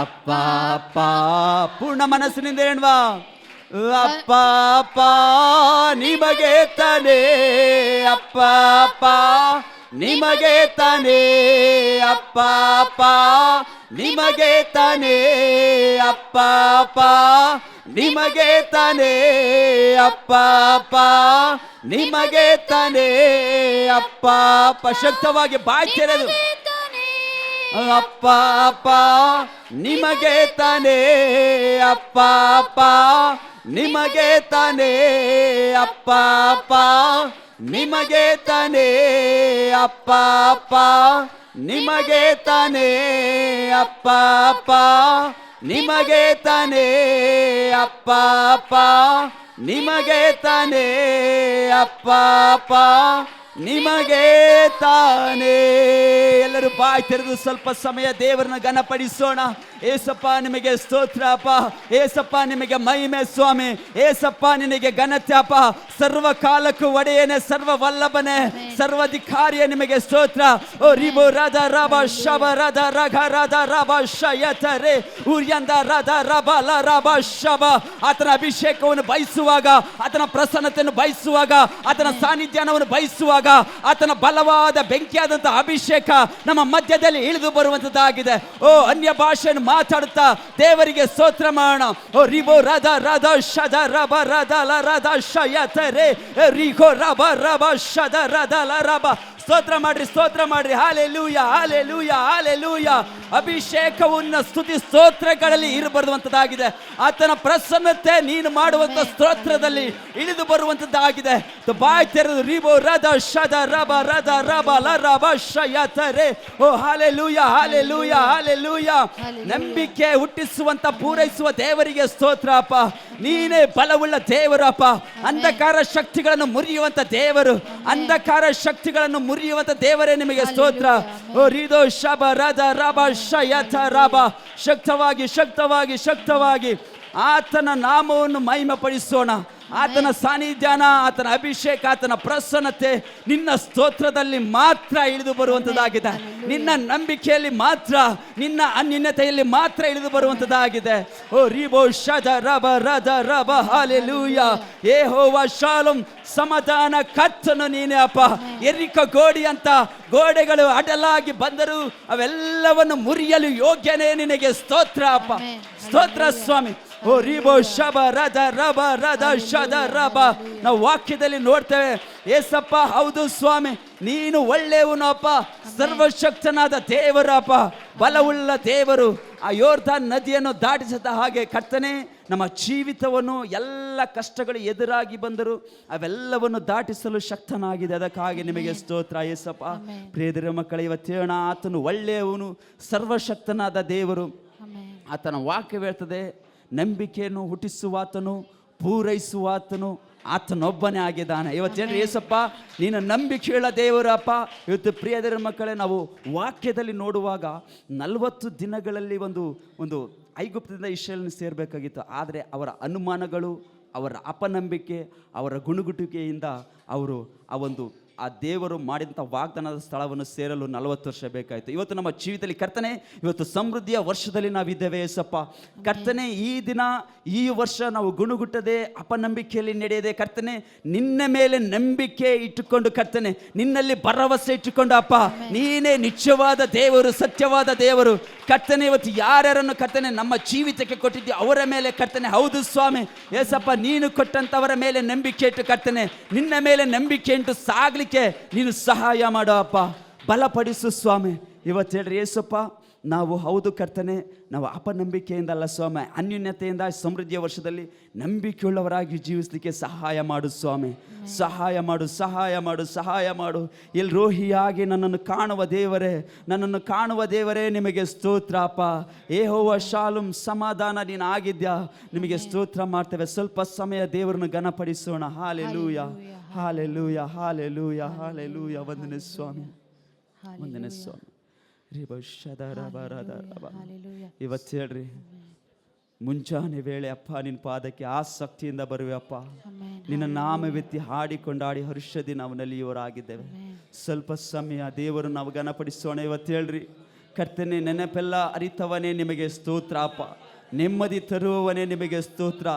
ಅಪ್ಪ ಅಪ್ಪ ಪೂರ್ಣ ಮನಸ್ಸಿನಿಂದ ಹೇಳುವ ಅಪ್ಪ ಅಪ್ಪ ನಿಮಗೆ ತಾನೆ ಅಪ್ಪ ಅಪ್ಪ ನಿಮಗೆ ತಾನೆ ಅಪ್ಪ ಅಪ್ಪ ನಿಮಗೆ ತಾನೆ ಅಪ್ಪ ಅಪ್ಪ ನಿಮಗೆ ತಾನೆ ಅಪ್ಪ ಅಪ್ಪ ನಿಮಗೆ ತಾನೆ ಅಪ್ಪ ಅಪ್ಪ ಶಕ್ತವಾಗಿ ಬಾಯಿ ತೆರೆದು ಅಪ್ಪ ಅಪ್ಪ ನಿಮಗೆ ತಾನೆ ಅಪ್ಪ ಅಪ್ಪ ನಿಮಗೆ ತಾನೆ ಅಪ್ಪ ಅಪ್ಪ ನಿಮಗೆ ತಾನೆ ಅಪ್ಪ ಅಪ್ಪ ನಿಮಗೆ ತಾನೆ ಅಪ್ಪ ಅಪ್ಪ ನಿಮಗೆ ತಾನೆ ಅಪ್ಪ ಅಪ್ಪ ನಿಮಗೆ ತಾನೆ ಅಪ್ಪ ಅಪ್ಪ ನಿಮಗೆ ತಾನೇ. ಎಲ್ಲರೂ ಬಾಯಿ ತೆರೆದು ಸ್ವಲ್ಪ ಸಮಯ ದೇವರನ್ನ ಘನಪಡಿಸೋಣ. ಏಸಪ್ಪ ನಿಮಗೆ ಸ್ತೋತ್ರ ಅಪ್ಪ, ಏಸಪ್ಪ ನಿಮಗೆ ಮಹಿಮೆ ಸ್ವಾಮಿ, ಏಸಪ್ಪ ನಿನಗೆ ಘನತೆ ಅಪ್ಪ, ಸರ್ವ ಕಾಲಕ್ಕೂ ಒಡೆಯನೆ, ಸರ್ವ ವಲ್ಲಭನೆ, ಸರ್ವಾಧಿಕಾರಿಯ ನಿಮಗೆ ಸ್ತೋತ್ರ. ಓ ರಿಬೋ ರಾಧ ರಬ ಶಬ ರಾಧ ರಘ ರಾಧ ರಬ ಶಯತರೆ ಉರ್ಯಂದ ರಾಧ ರಬ ಲ ರಬ ಶಬ. ಆತನ ಅಭಿಷೇಕವನ್ನು ಬಯಸುವಾಗ, ಆತನ ಪ್ರಸನ್ನತೆಯನ್ನು ಬಯಸುವಾಗ, ಆತನ ಸಾನ್ನಿಧ್ಯವನ್ನು ಬಯಸುವಾಗ, ಆತನ ಬಲವಾದ ಬೆಂಕಿಯಾದಂತಹ ಅಭಿಷೇಕ ನಮ್ಮ ಮಧ್ಯದಲ್ಲಿ ಇಳಿದು ಬರುವಂತದ್ದಾಗಿದೆ. ಓ ಅನ್ಯ ಭಾಷೆಯನ್ನು ಮಾತಾಡುತ್ತಾ ದೇವರಿಗೆ ಸ್ತೋತ್ರ ಮಾಡೋಣ. ಓ ರಿಬೋ ರಾಧ ರಾಧ ಶದ ರಬ ರಾಧ ಲ ರಾಧ ಶಯತರೆ ರಿಗೋ ರಬ ರಬ ಶದ ರಾಧ ಲ ರಬ. ಸ್ತೋತ್ರ ಮಾಡ್ರಿ, ಸ್ತೋತ್ರ ಮಾಡ್ರಿ. Hallelujah, hallelujah, hallelujah. ಅಭಿಷೇಕವನ್ನು ಸ್ತುತಿ ಸ್ತೋತ್ರಗಳಲ್ಲಿ ಇರಬರುವಂತದ್ದಾಗಿದೆ. ಆತನ ಪ್ರಸನ್ನತೆ ನೀನು ಮಾಡುವಂತ ಸ್ತೋತ್ರದಲ್ಲಿ ಇಳಿದು ಬರುವಂತದ್ದಾಗಿದೆ. ಬಾಯ್ ತೆರೆದು ರಿಬೋ ರದ ಶದ ರಬ ರದ ರಬ ಲ ರಬ ಶಯತರೆ. ಓ ಹಾಲೆಲೂಯ, ಹಾಲೆಲೂಯ, ಹಾಲೆಲೂಯ. ನಂಬಿಕೆ ಹುಟ್ಟಿಸುವಂತ ಪೂರೈಸುವ ದೇವರಿಗೆ ಸ್ತೋತ್ರ ಅಪ್ಪ. ನೀನೇ ಬಲವುಳ್ಳ ದೇವರಪ್ಪ. ಅಂಧಕಾರ ಶಕ್ತಿಗಳನ್ನು ಮುರಿಯುವಂತ ದೇವರು, ಅಂಧಕಾರ ಶಕ್ತಿಗಳನ್ನು ಮುರಿಯುವಂತ ದೇವರೇ ನಿಮಗೆ ಸ್ತೋತ್ರ. ಓ ರಿದೋ ಶಬ ರದ ರಬ ಶಯತ ರಬ. ಶಕ್ತವಾಗಿ, ಶಕ್ತವಾಗಿ, ಶಕ್ತವಾಗಿ ಆತನ ನಾಮವನ್ನು ಮಹಿಮೆ ಪಡಿಸೋಣ. ಆತನ ಸಾನ್ನಿಧ್ಯಾನ, ಆತನ ಅಭಿಷೇಕ, ಆತನ ಪ್ರಸನ್ನತೆ ನಿನ್ನ ಸ್ತೋತ್ರದಲ್ಲಿ ಮಾತ್ರ ಇಳಿದು ಬರುವಂತದ್ದಾಗಿದೆ. ನಿನ್ನ ನಂಬಿಕೆಯಲ್ಲಿ ಮಾತ್ರ, ನಿನ್ನ ಅನ್ಯತೆಯಲ್ಲಿ ಮಾತ್ರ ಇಳಿದು ಬರುವಂತದ್ದಾಗಿದೆ. ಓ ರಿಬೋ ಶದ ರಬ ರದ ರಬ. ಹಾಲೆಲೂಯ. ಯೆಹೋವ ಶಾಲೋಮ್, ಸಮಾಧಾನ ಕರ್ತನು ನೀನೇ ಅಪ್ಪ. ಎರಿಕ ಗೋಡಿ ಅಂತ ಗೋಡೆಗಳು ಅಡಲಾಗಿ ಬಂದರು, ಅವೆಲ್ಲವನ್ನು ಮುರಿಯಲು ಯೋಗ್ಯನೇ ನಿನಗೆ ಸ್ತೋತ್ರ ಅಪ್ಪ. ಸ್ತೋತ್ರ ಸ್ವಾಮಿ. ಓ ರಿಬೋ ಶಬ ರದ ರಬ ರದ ಶದ ರಬ. ನಾವು ವಾಕ್ಯದಲ್ಲಿ ನೋಡ್ತೇವೆ, ಏಸಪ್ಪ ಹೌದು ಸ್ವಾಮಿ, ನೀನು ಒಳ್ಳೆಯವನಪ್ಪ, ಸರ್ವಶಕ್ತನಾದ ದೇವರಪ್ಪ, ಬಲವುಳ್ಳ ದೇವರು. ಆ ಯೋರ್ದಾನ್ ನದಿಯನ್ನು ದಾಟಿಸದ ಹಾಗೆ ಕರ್ತನೆ ನಮ್ಮ ಜೀವಿತವನ್ನು ಎಲ್ಲ ಕಷ್ಟಗಳು ಎದುರಾಗಿ ಬಂದರು ಅವೆಲ್ಲವನ್ನು ದಾಟಿಸಲು ಶಕ್ತನಾಗಿದೆ. ಅದಕ್ಕಾಗಿ ನಿಮಗೆ ಸ್ತೋತ್ರ ಏಸಪ್ಪ. ಪ್ರಿಯರ ಮಕ್ಕಳ, ಇವತ್ತೇಣ ಆತನು ಒಳ್ಳೆಯವನು, ಸರ್ವಶಕ್ತನಾದ ದೇವರು. ಆತನ ವಾಕ್ಯ ಹೇಳ್ತದೆ, ನಂಬಿಕೆಯನ್ನು ಹುಟ್ಟಿಸುವಾತನು, ಪೂರೈಸುವಾತನು, ಆತನೊಬ್ಬನೇ ಆಗಿದ್ದಾನೆ. ಇವತ್ತು ಹೇಳ್ರಿ, ಏಸಪ್ಪ ನೀನು ನಂಬಿಕೆಯುಳ್ಳ ದೇವರಪ್ಪ. ಇವತ್ತು ಪ್ರಿಯ ದೇವರ ಮಕ್ಕಳೇ, ನಾವು ವಾಕ್ಯದಲ್ಲಿ ನೋಡುವಾಗ 40 ದಿನಗಳಲ್ಲಿ ಒಂದು ಐಗುಪ್ತದಿಂದ ಇಸ್ರಾಯೇಲನ್ನು ಸೇರಬೇಕಾಗಿತ್ತು. ಆದರೆ ಅವರ ಅನುಮಾನಗಳು, ಅವರ ಅಪನಂಬಿಕೆ, ಅವರ ಗುಣುಗುಟ್ಟಿಕೆಯಿಂದ ಅವರು ಆ ದೇವರು ಮಾಡಿದಂಥ ವಾಗ್ದಾನದ ಸ್ಥಳವನ್ನು ಸೇರಲು 40 ವರ್ಷ ಬೇಕಾಯಿತು. ಇವತ್ತು ನಮ್ಮ ಜೀವಿತದಲ್ಲಿ ಕರ್ತನೆ, ಇವತ್ತು ಸಮೃದ್ಧಿಯ ವರ್ಷದಲ್ಲಿ ನಾವಿದ್ದೇವೆ ಏಸಪ್ಪ. ಕರ್ತನೆ, ಈ ದಿನ ಈ ವರ್ಷ ನಾವು ಗುಣಗುಟ್ಟದೆ ಅಪನಂಬಿಕೆಯಲ್ಲಿ ನಡೆಯದೆ ಕರ್ತನೆ, ನಿನ್ನ ಮೇಲೆ ನಂಬಿಕೆ ಇಟ್ಟುಕೊಂಡು ಕರ್ತನೆ, ನಿನ್ನಲ್ಲಿ ಭರವಸೆ ಇಟ್ಟುಕೊಂಡು ಅಪ್ಪ, ನೀನೇ ನಿಜವಾದ ದೇವರು, ಸತ್ಯವಾದ ದೇವರು ಕರ್ತನೆ. ಇವತ್ತು ಯಾರ್ಯಾರನ್ನು ಕರ್ತನೆ ನಮ್ಮ ಜೀವಿತಕ್ಕೆ ಕೊಟ್ಟಿದ್ದೀವಿ ಅವರ ಮೇಲೆ ಕರ್ತನೆ, ಹೌದು ಸ್ವಾಮಿ ಏಸಪ್ಪ, ನೀನು ಕೊಟ್ಟಂಥವರ ಮೇಲೆ ನಂಬಿಕೆ ಇಟ್ಟು ಕರ್ತನೆ, ನಿನ್ನ ಮೇಲೆ ನಂಬಿಕೆ ಇಟ್ಟು ಸಾಗಲಿಕ್ಕೆ ನೀನು ಸಹಾಯ ಮಾಡೋ ಅಪ್ಪ, ಬಲಪಡಿಸು ಸ್ವಾಮಿ. ಇವತ್ತು ಹೇಳ್ರಿ ಏಸಪ್ಪ, ನಾವು ಹೌದು ಕರ್ತನೆ, ನಾವು ಅಪನಂಬಿಕೆಯಿಂದ ಅಲ್ಲ ಸ್ವಾಮಿ, ಅನ್ಯೋನ್ಯತೆಯಿಂದ ಸಮೃದ್ಧಿಯ ವರ್ಷದಲ್ಲಿ ನಂಬಿಕೆಯುಳ್ಳವರಾಗಿ ಜೀವಿಸಲಿಕ್ಕೆ ಸಹಾಯ ಮಾಡು ಸ್ವಾಮಿ. ಸಹಾಯ ಮಾಡು, ಸಹಾಯ ಮಾಡು, ಸಹಾಯ ಮಾಡು. ಇಲ್ಲಿ ರೋಹಿಯಾಗಿ ನನ್ನನ್ನು ಕಾಣುವ ದೇವರೇ, ನನ್ನನ್ನು ಕಾಣುವ ದೇವರೇ, ನಿಮಗೆ ಸ್ತೋತ್ರ ಅಪ್ಪ. ಯೆಹೋವ ಶಾಲೋಮ್, ಸಮಾಧಾನ ನೀನು ಆಗಿದ್ಯಾ, ನಿಮಗೆ ಸ್ತೋತ್ರ ಮಾಡ್ತೇವೆ. ಸ್ವಲ್ಪ ಸಮಯ ದೇವರನ್ನು ಘನಪಡಿಸೋಣ. Hallelujah, hallelujah, hallelujah, hallelujah. ವಂದನೆ ಸ್ವಾಮಿ, ವಂದನೆ ಸ್ವಾಮಿ. ಇವತ್ತು ಹೇಳ್ರಿ, ಮುಂಜಾನೆ ವೇಳೆ ಅಪ್ಪ ನಿನ್ನ ಪಾದಕ್ಕೆ ಆಸಕ್ತಿಯಿಂದ ಬರುವೆ ಅಪ್ಪ. ನಿನ್ನ ನಾಮವೆತ್ತಿ ಹಾಡಿಕೊಂಡಾಡಿ ಹರ್ಷದಿ ನಾವು ನಲಿಯುವರಾಗಿದ್ದೇವೆ. ಸ್ವಲ್ಪ ಸಮಯ ದೇವರು ನಾವು ಘನಪಡಿಸೋಣ. ಇವತ್ತು ಹೇಳ್ರಿ, ಕರ್ತನೆ, ನೆನಪೆಲ್ಲ ಅರಿತವನೇ ನಿಮಗೆ ಸ್ತೋತ್ರ ಅಪ್ಪ. ನೆಮ್ಮದಿ ತರುವವನೇ ನಿಮಗೆ ಸ್ತೋತ್ರ.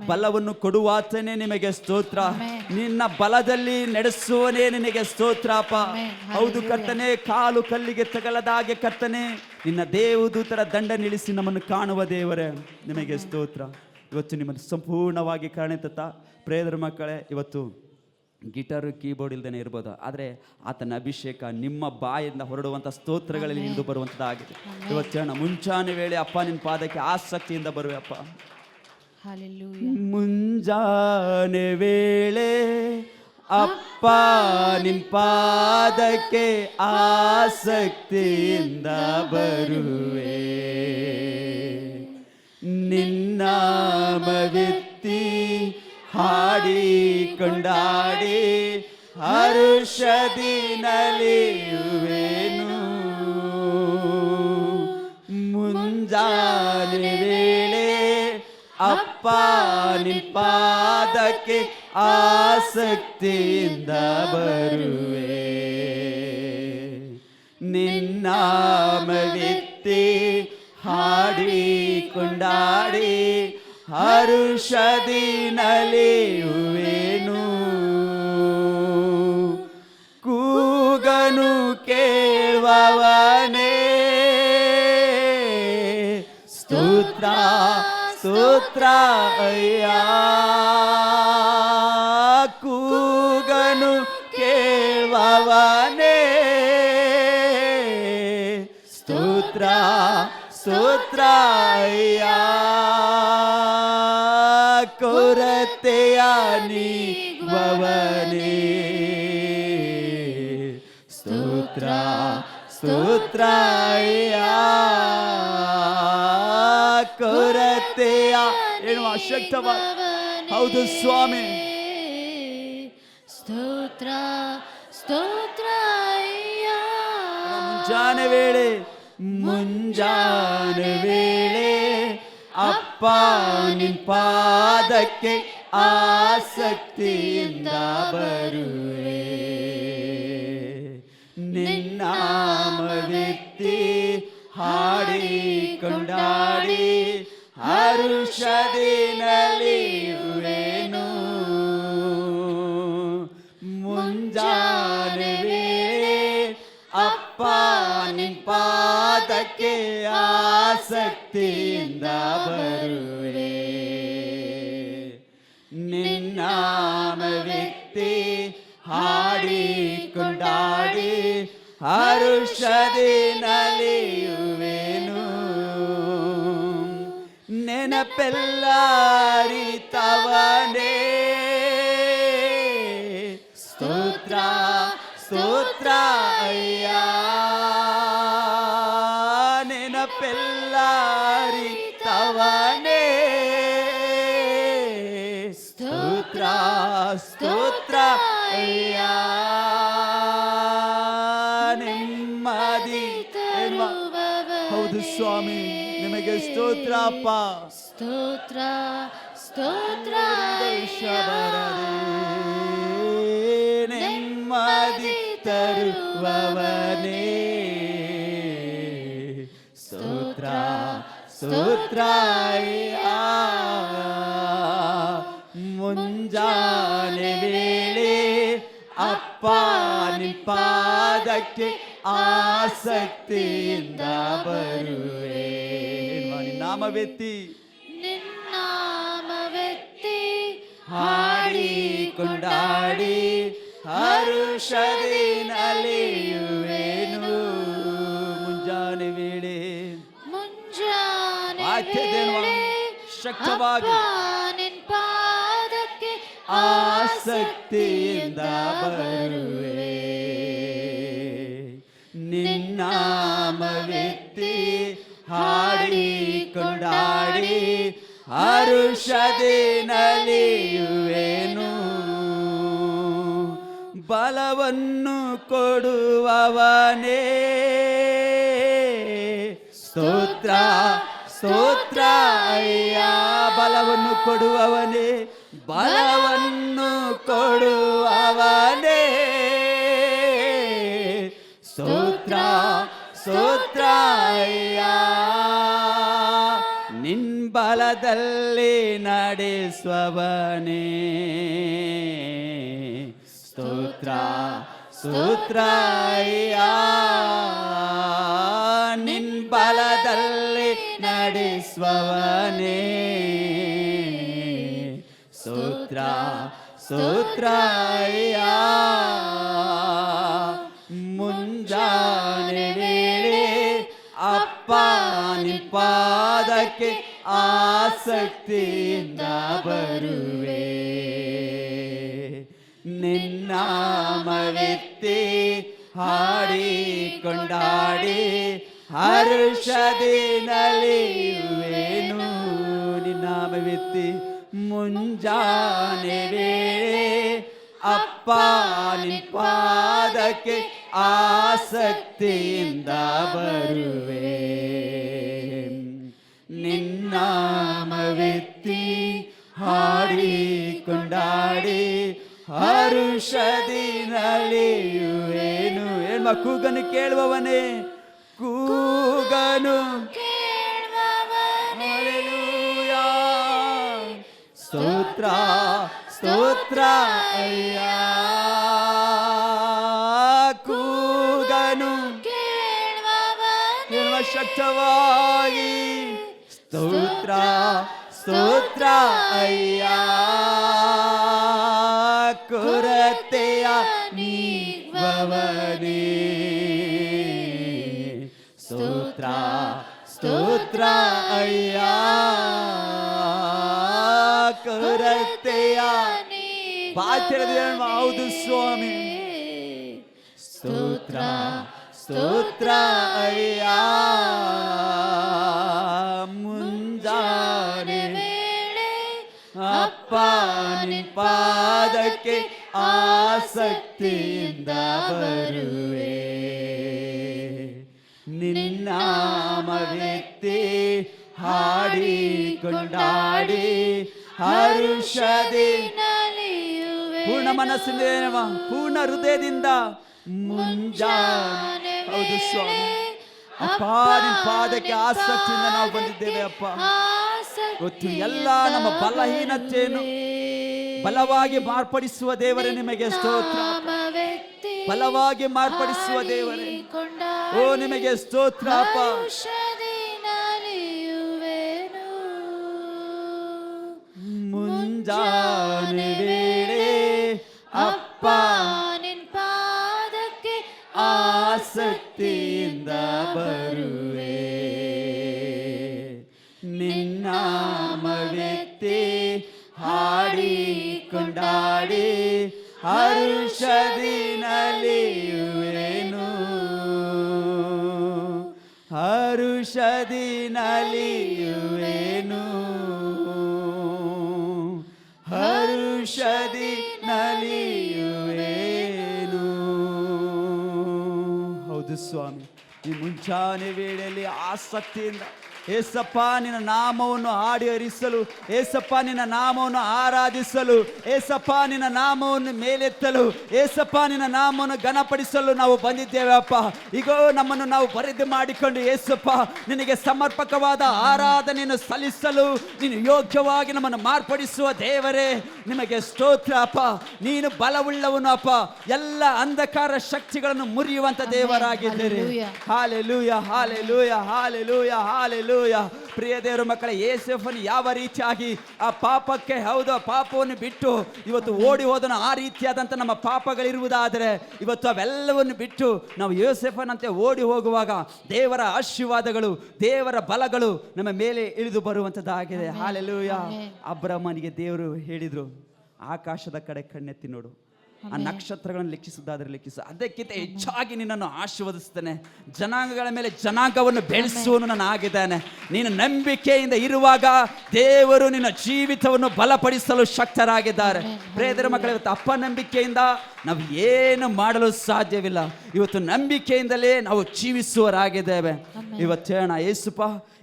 ಬಲವನ್ನು ಕೊಡುವಾತನೇ ನಿಮಗೆ ಸ್ತೋತ್ರ. ನಿನ್ನ ಬಲದಲ್ಲಿ ನಡೆಸುವನೇ ನಿನಗೆ ಸ್ತೋತ್ರ ಅಪ್ಪ. ಹೌದು ಕರ್ತನೆ, ಕಾಲು ಕಲ್ಲಿಗೆ ತಗಲದಾಗೆ ಕರ್ತನೆ, ನಿನ್ನ ದೇವದೂತರ ದಂಡ ನಿಲ್ಲಿಸಿ ನಮ್ಮನ್ನು ಕಾಣುವ ದೇವರೇ, ನಿಮಗೆ ಸ್ತೋತ್ರ. ಇವತ್ತು ನಿಮ್ಮನ್ನು ಸಂಪೂರ್ಣವಾಗಿ ಕಾರಣತ ಪ್ರೇಯರ ಮಕ್ಕಳೇ, ಇವತ್ತು ಗಿಟಾರು ಕೀಬೋರ್ಡ್ ಇಲ್ದೇನೆ ಇರ್ಬೋದು, ಆದರೆ ಆತನ ಅಭಿಷೇಕ ನಿಮ್ಮ ಬಾಯಿಂದ ಹೊರಡುವಂಥ ಸ್ತೋತ್ರಗಳಲ್ಲಿ ನಿಂದು ಬರುವಂಥದ್ದಾಗಿದೆ. ಇವತ್ತು ಮುಂಜಾನೆ ವೇಳೆ ಅಪ್ಪ ನಿನ್ನ ಪಾದಕ್ಕೆ ಆಸಕ್ತಿಯಿಂದ ಬರುವೆ ಅಪ್ಪ. ಮುಂಜಾನೆ ವೇಳೆ ಅಪ್ಪ ನಿನ್ನ ಪಾದಕ್ಕೆ ಆಸಕ್ತಿಯಿಂದ ಬರುವೆ, ನಿನ್ನಾಮವೆತ್ತಿ ಹಾಡಿ ಕೊಂಡಾಡಿ ಹರುಷದಿ ನಲಿಯುವೆನು. ಮುಂಜಾನೆ ವೇಳೆ ಅಪ್ಪ ನಿನ್ನ ಪಾದಕ್ಕೆ ಆಸಕ್ತಿಯಿಂದ ಬರುವೆ, ನಿನ್ನಾಮವೆತ್ತಿ ಹಾಡಿ ಕೊಂಡಾಡಿ ಹರುಷದಿ ನಲಿಯುವೆನು. ಕೂಗನು ಕೇಳುವವನೇ, ಸ್ತೋತ್ರ ಸ್ತೋತ್ರ ಅಯ್ಯ. ಕೂಗನು ಕೇಳುವವನೇ, ಸ್ತೋತ್ರ ಸ್ತೋತ್ರ ಅಯ್ಯ. ಕೊರತೆಯ ನೀಗುವವನೇ, ಸ್ತೋತ್ರ ಸ್ತೋತ್ರ ಅಯ್ಯ. ಕೊರತೆಯ ಏನು ಅಶಕ್ತವಾದ, ಹೌದು ಸ್ವಾಮಿ, ಸ್ತೋತ್ರ ಸ್ತೋತ್ರ ಅಯ್ಯ. ಮುಂಜಾನೆ ವೇಳೆ, ಮುಂಜಾನೆ ವೇಳೆ ಅಪ್ಪ ನಿನ್ನ ಪಾದಕ್ಕೆ ಆಸಕ್ತಿಯಿಂದ ಬರುವೆ, ನಿನ್ನಾಮವೆತ್ತಿ ಹಾಡಿ ಕೊಂಡಾಡಿ ಹರುಷದಿ ನಲಿಯುವೆನು. ಮುಂಜಾನೆ ವೇಳೆ ಅಪ್ಪ ನಿನ್ನ ಪಾದಕ್ಕೆ ಆಸಕ್ತಿಯಿಂದ ಬರುವೆ, ನಿನ್ನಾಮವೆತ್ತಿ ಹಾಡಿ ಕೊಂಡಾಡಿ ಹರುಷದಿ ನಲಿಯುವೆನು. ನೆನಪೆಲ್ಲ ಅರಿತವನೇ, ಸ್ತೋತ್ರ ಸ್ತೋತ್ರ ಅಯ್ಯ. ನೆನಪೆಲ್ಲ ಅರಿತವನೇ, ಸ್ತೋತ್ರ ಸ್ತೋತ್ರ ಅಯ್ಯ. ನೆಮ್ಮದಿ ಹೌದು ಸ್ವಾಮಿ, ನಿಮಗೆ ಸ್ತೋತ್ರ ಅಪ್ಪ. ಸ್ತೋತ್ರ ಸ್ತೋತ್ರ ನೆಮ್ಮದಿ ತರುವವನೇ. ಸ್ತೋತ್ರ ಸ್ತೋತ್ರ ಮುಂಜಾನೆ ವೇಳೆ ಅಪ್ಪ ನಿಪಾದಕ್ಕೆ ಆಸಕ್ತಿಯಿಂದ ಬರುವೆ. ನಾಮವೆತ್ತಿ ನಿನ್ನಾಮವೆತ್ತಿ ಹಾಡಿ ಕೊಂಡಾಡಿ ಹರುಷದಿ ನಲಿಯುವೆನು. ಮುಂಜಾನೆ ವೇಳೆ ಮುಂಜಾನೆ ವಾಕ್ಯದೇವ ಶಕ್ತವಾಗಿ ನಿನ್ ಪಾದಕ್ಕೆ ಆಸಕ್ತಿಯಿಂದ ಬರುವೆ. ನಿನ್ನಾಮವೆತ್ತಿ ಹಾಡಿ ಕೊಂಡಾಡಿ ಹರುಷದಿ ನಲಿಯುವೆನು. ಬಲವನ್ನು ಕೊಡುವವನೇ. ಸ್ತೋತ್ರ ಸ್ತೋತ್ರ ಅಯ್ಯ. ಬಲವನ್ನು ಕೊಡುವವನೇ, ಬಲವನ್ನು ಕೊಡುವವನೇ. ಸ್ತೋತ್ರ ಸ್ತೋತ್ರ ಅಯ್ಯ. ನಿನ್ ಬಲದಲ್ಲಿ ನಡೆಸುವವನೇ. ಸ್ತೋತ್ರ ಸ್ತೋತ್ರ ಅಯ್ಯ. ನಿನ್ ಬಲದಲ್ಲಿ ನಡೆಸುವವನೇ. ಸ್ತೋತ್ರ ಸ್ತೋತ್ರ ಅಯ್ಯ. ಮುಂಜಾನೆ ವೇಳೆ ಅಪ್ಪ ನಿನ್ ಪಾದಕ್ಕೆ ಆಸಕ್ತಿಯಿಂದ ಬರುವೆ. ನಿನ್ನಾಮವೆತ್ತಿ ಹಾಡಿ ಕೊಂಡಾಡಿ ಹರುಷದಿ ನಲಿಯುವೆನು. ನಿನ್ನಾಮವೆತ್ತಿ ಮುಂಜಾನೆ ವೇಳೆ ಅಪ್ಪ ನಿನ್ ಪಾದಕ್ಕೆ ಆಸಕ್ತಿಯಿಂದ ಬರುವೆ. ನಿನ್ನಾಮವೆತ್ತಿ ಹಾಡಿ ಕೊಂಡಾಡಿ ಹರುಷದಿ ನಲಿಯುವೆನು. ಏನ್ಮ ಕೂಗನು ಕೇಳುವವನೇ, ಕೂಗನು ಹಲ್ಲೆಲೂಯಾ. ಸ್ತೋತ್ರ ಸ್ತೋತ್ರ ಅಯ್ಯ. ಕೂಗನು ಕೇಳುವ ಶಕ್ತವಾಗಿ. ಸ್ತೋತ್ರ ಸ್ತೋತ್ರ ಅಯ್ಯ. ಕೊರತೆಯ ನೀಗುವವನೇ. ಸ್ತೋತ್ರ ಸ್ತೋತ್ರ ಅಯ್ಯ. ಕೊರತೆಯ ಹೌದು ಸ್ವಾಮಿ. ಸ್ತೋತ್ರ ಸ್ತೋತ್ರ ಅಯ್ಯ. ಮುಂಜಾನೆ ವೇಳೆ ಅಪ್ಪ ನಿನ್ ಪಾದಕ್ಕೆ ಆಸಕ್ತಿಯಿಂದ ಬರುವೆ. ನಿನ್ನಾಮವೆತ್ತಿ ಹಾಡಿ ಕೊಂಡಾಡಿ ಹರುಷದಿ ಪೂರ್ಣ ಮನಸ್ಸಿಂದ ಪೂರ್ಣ ಹೃದಯದಿಂದ ಮುಂಜಾನೆ. ಹೌದು ಸ್ವಾಮಿ, ಅಪ್ಪ ನಿನ್ ಪಾದಕ್ಕೆ ಆಸಕ್ತಿಯಿಂದ ನಾವು ಬಂದಿದ್ದೇವೆ ಅಪ್ಪ. ಗೊತ್ತು ಎಲ್ಲ ನಮ್ಮ ಬಲಹೀನತೆಯನ್ನು ಬಲವಾಗಿ ಮಾರ್ಪಡಿಸುವ ದೇವರೇ ನಿಮಗೆ ಸ್ತೋತ್ರ. ಬಲವಾಗಿ ಮಾರ್ಪಡಿಸುವ ದೇವರೇ, ಓ ನಿಮಗೆ ಸ್ತೋತ್ರ ಅಪ್ಪ. ಮುಂಜಾನೆ ವೇಳೆ ಅಪ್ಪ ನಿನ್ ಪಾದಕ್ಕೆ ಆಸಕ್ತಿಯಿಂದ ಬರುವೆ. ನಿನ್ನಾಮವೆತ್ತಿ ಹಾಡಿ ಕೊಂಡಾಡಿ ಹರುಷದಿ ನಲಿಯುವೆನು. ಹರುಷದಿ ನಲಿಯುವೆನು. ಹರುಷದಿ ಔಷಧಿ ನಲಿಯುವೇನು. ಹೌದು ಸ್ವಾಮಿ, ಈ ಮುಂಚಾನೆ ವೇಳೆಯಲ್ಲಿ ಆಸಕ್ತಿಯಿಂದ ಏಸಪ್ಪ ನಿನ್ನ ನಾಮವನ್ನು ಹಾಡಿ ಹರಿಸಲು, ಏಸಪ್ಪ ನಿನ್ನ ನಾಮವನ್ನು ಆರಾಧಿಸಲು, ಏಸಪ್ಪ ನಿನ್ನ ನಾಮವನ್ನು ಮೇಲೆತ್ತಲು, ಏಸಪ್ಪ ನಿನ್ನ ನಾಮವನ್ನು ಘನಪಡಿಸಲು ನಾವು ಬಂದಿದ್ದೇವೆ ಅಪ್ಪ. ಈಗ ನಮ್ಮನ್ನು ನಾವು ಬರೆದು ಮಾಡಿಕೊಂಡು ಏಸಪ್ಪ ನಿನಗೆ ಸಮರ್ಪಕವಾದ ಆರಾಧನೆಯನ್ನು ಸಲ್ಲಿಸಲು ನೀನು ಯೋಗ್ಯವಾಗಿ ನಮ್ಮನ್ನು ಮಾರ್ಪಡಿಸುವ ದೇವರೇ, ನಿಮಗೆ ಸ್ತೋತ್ರ ಅಪ್ಪ. ನೀನು ಬಲವುಳ್ಳವನು ಅಪ್ಪ, ಎಲ್ಲ ಅಂಧಕಾರ ಶಕ್ತಿಗಳನ್ನು ಮುರಿಯುವಂತ ದೇವರಾಗಿದ್ದೀರಿ. Hallelujah, hallelujah, hallelujah, hallelujah. ಪ್ರಿಯ ದೇವರ ಮಕ್ಕಳ, ಯೋಸೇಫನು ಯಾವ ರೀತಿಯಾಗಿ ಆ ಪಾಪಕ್ಕೆ, ಹೌದು, ಪಾಪವನ್ನು ಬಿಟ್ಟು ಇವತ್ತು ಓಡಿ ಹೋದನು. ಆ ರೀತಿಯಾದಂಥ ನಮ್ಮ ಪಾಪಗಳಿರುವುದಾದರೆ ಇವತ್ತು ಅವೆಲ್ಲವನ್ನು ಬಿಟ್ಟು ನಾವು ಯೋಸೇಫನಂತೆ ಓಡಿ ಹೋಗುವಾಗ ದೇವರ ಆಶೀರ್ವಾದಗಳು, ದೇವರ ಬಲಗಳು ನಮ್ಮ ಮೇಲೆ ಇಳಿದು ಬರುವಂಥದ್ದಾಗಿದೆ. ಹಾಲೆಲೂಯ. ಅಬ್ರಹ್ಮನಿಗೆ ದೇವರು ಹೇಳಿದ್ರು, ಆಕಾಶದ ಕಡೆ ಕಣ್ಣೆತ್ತಿ ನೋಡು, ಆ ನಕ್ಷತ್ರಗಳನ್ನು ಲೆಕ್ಕಿಸುವುದಾದ್ರೆ ಲೆಕ್ಕಿಸು, ಅದಕ್ಕಿಂತ ಹೆಚ್ಚಾಗಿ ನಿನ್ನನ್ನು ಆಶೀರ್ವದಿಸ್ತೇನೆ, ಜನಾಂಗಗಳ ಮೇಲೆ ಜನಾಂಗವನ್ನು ಬೆಳೆಸುವನು ನಾನು ಆಗಿದ್ದಾನೆ. ನೀನು ನಂಬಿಕೆಯಿಂದ ಇರುವಾಗ ದೇವರು ನಿನ್ನ ಜೀವಿತವನ್ನು ಬಲಪಡಿಸಲು ಶಕ್ತರಾಗಿದ್ದಾರೆ. ಪ್ರಿಯರ ಮಕ್ಕಳ, ಇವತ್ತು ಅಪನಂಬಿಕೆಯಿಂದ ನಾವು ಏನು ಮಾಡಲು ಸಾಧ್ಯವಿಲ್ಲ. ಇವತ್ತು ನಂಬಿಕೆಯಿಂದಲೇ ನಾವು ಜೀವಿಸುವರಾಗಿದ್ದೇವೆ. ಇವತ್ತು ಹೇಳೋಣ, ಯೇಸುಪ್ಪ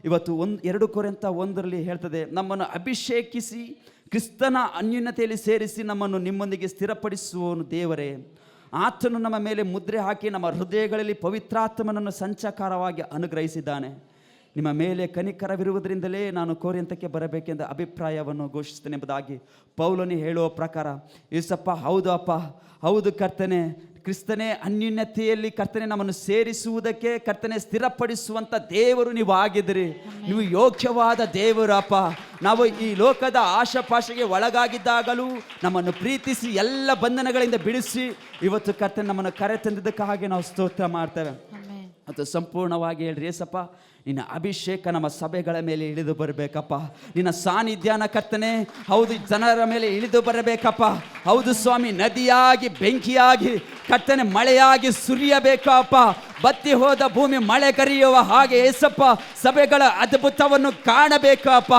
ಇವತ್ತು 2 ಕೊರಿಂಥ 1 ಹೇಳ್ತದೆ, ನಮ್ಮನ್ನು ಅಭಿಷೇಕಿಸಿ ಕ್ರಿಸ್ತನ ಅನ್ಯೂನ್ಯತೆಯಲ್ಲಿ ಸೇರಿಸಿ ನಮ್ಮನ್ನು ನಿಮ್ಮೊಂದಿಗೆ ಸ್ಥಿರಪಡಿಸುವವನು ದೇವರೇ. ಆತನು ನಮ್ಮ ಮೇಲೆ ಮುದ್ರೆ ಹಾಕಿ ನಮ್ಮ ಹೃದಯಗಳಲ್ಲಿ ಪವಿತ್ರಾತ್ಮನನ್ನು ಸಂಚಕಾರವಾಗಿ ಅನುಗ್ರಹಿಸಿದ್ದಾನೆ. ನಿಮ್ಮ ಮೇಲೆ ಕನಿಕರವಿರುವುದರಿಂದಲೇ ನಾನು ಕೊರಿಂಥಕ್ಕೆ ಬರಬೇಕೆಂದ ಅಭಿಪ್ರಾಯವನ್ನು ಘೋಷಿಸ್ತೇನೆ ಎಂಬುದಾಗಿ ಪೌಲನೇ ಹೇಳುವ ಪ್ರಕಾರ, ಯೇಸಪ್ಪ ಹೌದು ಅಪ್ಪ, ಹೌದು ಕರ್ತನೆ, ಕ್ರಿಸ್ತನೇ ಅನ್ಯೂನ್ಯತೆಯಲ್ಲಿ ಕರ್ತನೆ ನಮ್ಮನ್ನು ಸೇರಿಸುವುದಕ್ಕೆ, ಕರ್ತನೆ ಸ್ಥಿರಪಡಿಸುವಂಥ ದೇವರು ನೀವು ಆಗಿದ್ದೀರಿ. ನೀವು ಯೋಗ್ಯವಾದ ದೇವರು ಅಪ್ಪ. ನಾವು ಈ ಲೋಕದ ಆಶಾಪಾಶೆಗೆ ಒಳಗಾಗಿದ್ದಾಗಲೂ ನಮ್ಮನ್ನು ಪ್ರೀತಿಸಿ ಎಲ್ಲ ಬಂಧನಗಳಿಂದ ಬಿಡಿಸಿ ಇವತ್ತು ಕರ್ತನೆ ನಮ್ಮನ್ನು ಕರೆ ತಂದಿದ್ದಕ್ಕಾಗಿ ನಾವು ಸ್ತೋತ್ರ ಮಾಡ್ತೇವೆ. ಮತ್ತು ಸಂಪೂರ್ಣವಾಗಿ ಹೇಳ್ರಿ, ಏಸಪ್ಪ ನಿನ್ನ ಅಭಿಷೇಕ ನಮ್ಮ ಸಭೆಗಳ ಮೇಲೆ ಇಳಿದು ಬರಬೇಕಪ್ಪ. ನಿನ್ನ ಸಾನ್ನಿಧ್ಯಾನ ಕರ್ತನೆ, ಹೌದು, ಜನರ ಮೇಲೆ ಇಳಿದು ಬರಬೇಕಪ್ಪ. ಹೌದು ಸ್ವಾಮಿ, ನದಿಯಾಗಿ ಬೆಂಕಿಯಾಗಿ ಕರ್ತನೆ ಮಳೆಯಾಗಿ ಸುರಿಯಬೇಕಪ್ಪ. ಬತ್ತಿ ಹೋದ ಭೂಮಿ ಮಳೆ ಕರೆಯುವ ಹಾಗೆ ಏಸಪ್ಪ ಸಭೆಗಳ ಅದ್ಭುತವನ್ನು ಕಾಣಬೇಕಪ್ಪ.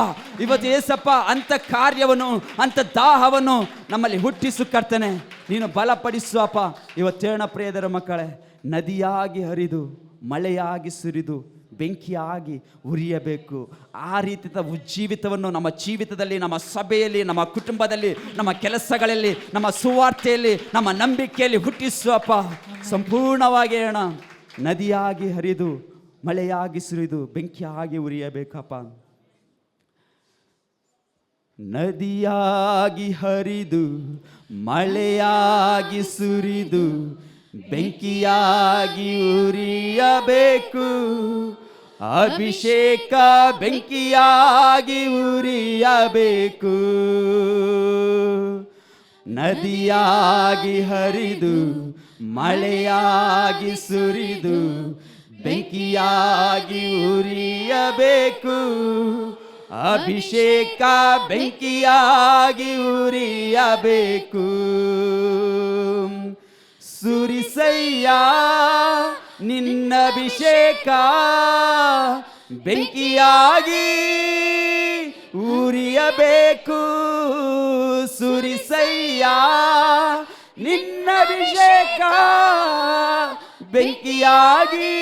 ಇವತ್ತು ಏಸಪ್ಪ ಅಂಥ ಕಾರ್ಯವನ್ನು, ಅಂಥ ದಾಹವನ್ನು ನಮ್ಮಲ್ಲಿ ಹುಟ್ಟಿಸು ಕರ್ತನೆ, ನೀನು ಬಲಪಡಿಸುವಪ್ಪ. ಇವತ್ತೇಣ ಪ್ರಿಯದರ ಮಕ್ಕಳೇ, ನದಿಯಾಗಿ ಹರಿದು ಮಳೆಯಾಗಿ ಸುರಿದು ಬೆಂಕಿಯಾಗಿ ಉರಿಯಬೇಕು. ಆ ರೀತಿ ಜೀವಿತವನ್ನು ನಮ್ಮ ಜೀವಿತದಲ್ಲಿ, ನಮ್ಮ ಸಭೆಯಲ್ಲಿ, ನಮ್ಮ ಕುಟುಂಬದಲ್ಲಿ, ನಮ್ಮ ಕೆಲಸಗಳಲ್ಲಿ, ನಮ್ಮ ಸುವಾರ್ತೆಯಲ್ಲಿ, ನಮ್ಮ ನಂಬಿಕೆಯಲ್ಲಿ ಹುಟ್ಟಿಸುವಪ್ಪ. ಸಂಪೂರ್ಣವಾಗಿ ಹೇಳೋಣ, ನದಿಯಾಗಿ ಹರಿದು ಮಳೆಯಾಗಿ ಸುರಿದು ಬೆಂಕಿಯಾಗಿ ಉರಿಯಬೇಕಪ್ಪ. ನದಿಯಾಗಿ ಹರಿದು ಮಳೆಯಾಗಿ ಸುರಿದು ಬೆಂಕಿಯಾಗಿ ಉರಿಯಬೇಕು. ಅಭಿಷೇಕ ಬೆಂಕಿಯಾಗಿ ಉರಿಯಬೇಕು. ನದಿಯಾಗಿ ಹರಿದು ಮಳೆಯಾಗಿ ಸುರಿದು ಬೆಂಕಿಯಾಗಿ ಉರಿಯಬೇಕು. ಅಭಿಷೇಕ ಬೆಂಕಿಯಾಗಿ ಉರಿಯಬೇಕು. ಸುರಿಸಯ್ಯ ನಿನ್ನ ಅಭಿಷೇಕ ಬೆಂಕಿಯಾಗಿ ಉರಿಯಬೇಕು. ಸುರಿಸಯ್ಯ ನಿನ್ನ ಅಭಿಷೇಕ ಬೆಂಕಿಯಾಗಿ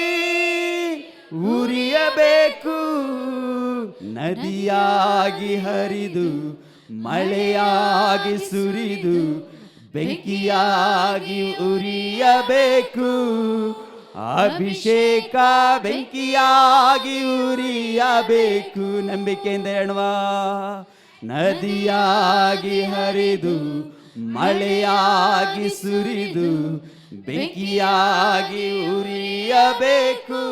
ಉರಿಯಬೇಕು. ನದಿಯಾಗಿ ಹರಿದು ಮಳೆಯಾಗಿ ಸುರಿದು ಬೆಂಕಿಯಾಗಿ ಉರಿಯಬೇಕು. ಅಭಿಷೇಕ ಬೆಂಕಿಯಾಗಿ ಉರಿಯಬೇಕು. ನಂಬಿಕೆಯಿಂದ ಹೇಳುವ, ನದಿಯಾಗಿ ಹರಿದು ಮಳೆಯಾಗಿ ಸುರಿದು ಬೆಂಕಿಯಾಗಿ ಉರಿಯಬೇಕು.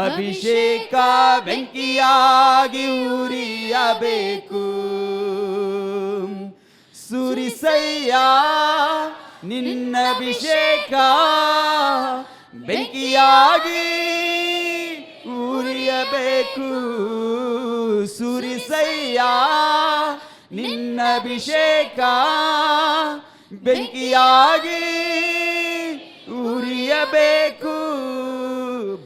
ಅಭಿಷೇಕ ಬೆಂಕಿಯಾಗಿ ಉರಿಯಬೇಕು. ಸುರಿಸಯ್ಯ ನಿನ್ನ ಅಭಿಷೇಕ ಬೆಂಕಿಯಾಗಿ ಉರಿಯಬೇಕು. ಸುರಿಸಯ್ಯ ನಿನ್ನ ಅಭಿಷೇಕ ಬೆಂಕಿಯಾಗಿ ಉರಿಯಬೇಕು.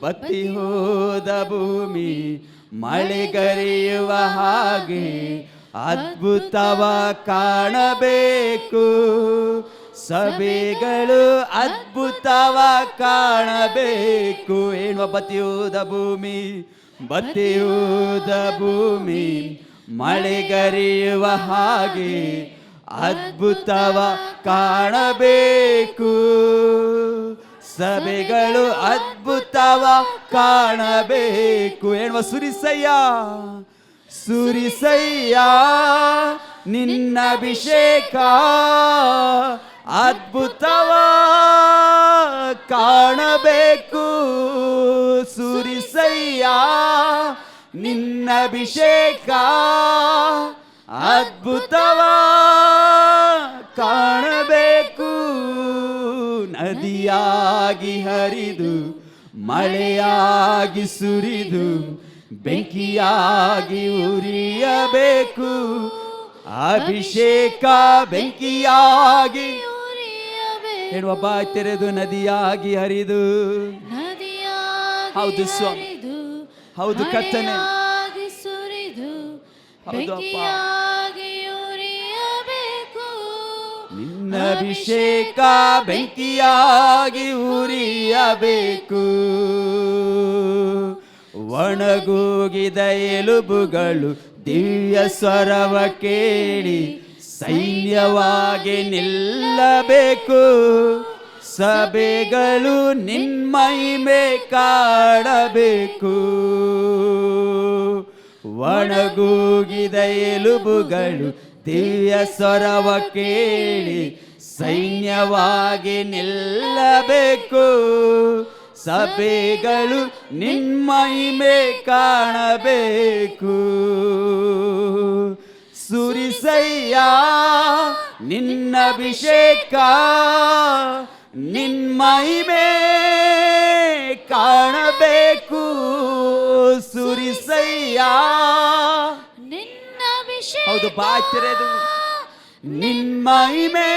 ಬತ್ತಿ ಹೋದ ಭೂಮಿ ಮಳೆಗರೆಯುವ ಹಾಗೆ ಅದ್ಭುತವ ಕಾಣಬೇಕು. ಸಭೆಗಳು ಅದ್ಭುತವ ಕಾಣಬೇಕು. ಏನು ಬತ್ತಿಯೂದ ಭೂಮಿ, ಬತ್ತಿಯೂದ ಭೂಮಿ ಮಳೆಗರೆಯುವ ಹಾಗೆ ಅದ್ಭುತವ ಕಾಣಬೇಕು. ಸಭೆಗಳು ಅದ್ಭುತವ ಕಾಣಬೇಕು. ಹೇಳುವ ಸುರಿಸಯ್ಯ, ಸುರಿಸಯ್ಯ ನಿನ್ನ ಅಭಿಷೇಕ ಅದ್ಭುತವ ಕಾಣಬೇಕು. ಸುರಿಸಯ್ಯ ನಿನ್ನ ಅಭಿಷೇಕ ಅದ್ಭುತವ ಕಾಣಬೇಕು. ನದಿಯಾಗಿ ಹರಿದು ಮಳೆಯಾಗಿ ಸುರಿದು ಬೆಂಕಿಯಾಗಿ ಉರಿಯಬೇಕು. ಅಭಿಷೇಕ ಬೆಂಕಿಯಾಗಿ ಹೇಳುವ ಬಾಯಿ ತೆರೆದು ನದಿಯಾಗಿ ಹರಿದು. ಹೌದು ಸ್ವಾಮಿ, ಹೌದು ಕರ್ತನೆ, ಹೌದು ಅಪ್ಪ. ನಿನ್ನ ಅಭಿಷೇಕ ಬೆಂಕಿಯಾಗಿ ಉರಿಯಬೇಕು. ಒಣಗೋಗಿದ ಎಲುಬುಗಳು ದಿವ್ಯ ಸ್ವರವ ಕೇಳಿ ಸೈನ್ಯವಾಗಿ ನಿಲ್ಲಬೇಕು. ಸಭೆಗಳು ನಿನ್ಮಹಿಮೆ ಕಾಣಬೇಕು. ಒಣಗೋಗಿದ ಎಲುಬುಗಳು ದಿವ್ಯ ಸ್ವರವ ಕೇಳಿ ಸೈನ್ಯವಾಗಿ ನಿಲ್ಲಬೇಕು. ಸಭೆಗಳು ನಿನ್ಮಹಿಮೆ ಕಾಣಬೇಕು. ಸುರಿಸಯ್ಯ ನಿನ್ನ ಅಭಿಷೇಕ ನಿನ್ಮಹಿಮೆ ಕಾಣಬೇಕು. ಸುರಿಸಯ್ಯ ನಿನ್ನ ಅಭಿಷೇಕ, ಹೌದು ಬಾಯಿ ತೆರೆದು ನಿನ್ಮಹಿಮೆ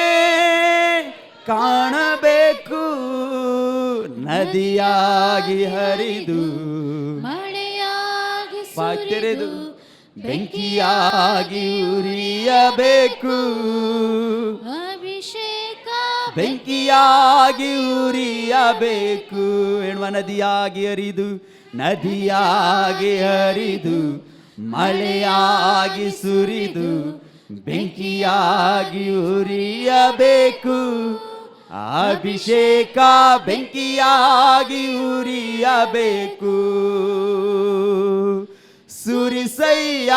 ಕಾಣಬೇಕು. ನದಿಯಾಗಿ ಹರಿದು ಮಳೆಯಾಗಿ ಬಾಯಿ ತೆರೆದು ಬೆಂಕಿಯಾಗಿ ಉರಿಯಬೇಕು. ಅಭಿಷೇಕ ಬೆಂಕಿಯಾಗಿ ಉರಿಯಬೇಕು. ಎನ್ನುವ ನದಿಯಾಗಿ ಹರಿದು, ನದಿಯಾಗಿ ಹರಿದು ಮಳೆಯಾಗಿ ಸುರಿದು ಬೆಂಕಿಯಾಗಿ ಉರಿಯಬೇಕು. ಅಭಿಷೇಕ ಬೆಂಕಿಯಾಗಿ ಉರಿಯಬೇಕು. ಸುರಿಸಯ್ಯ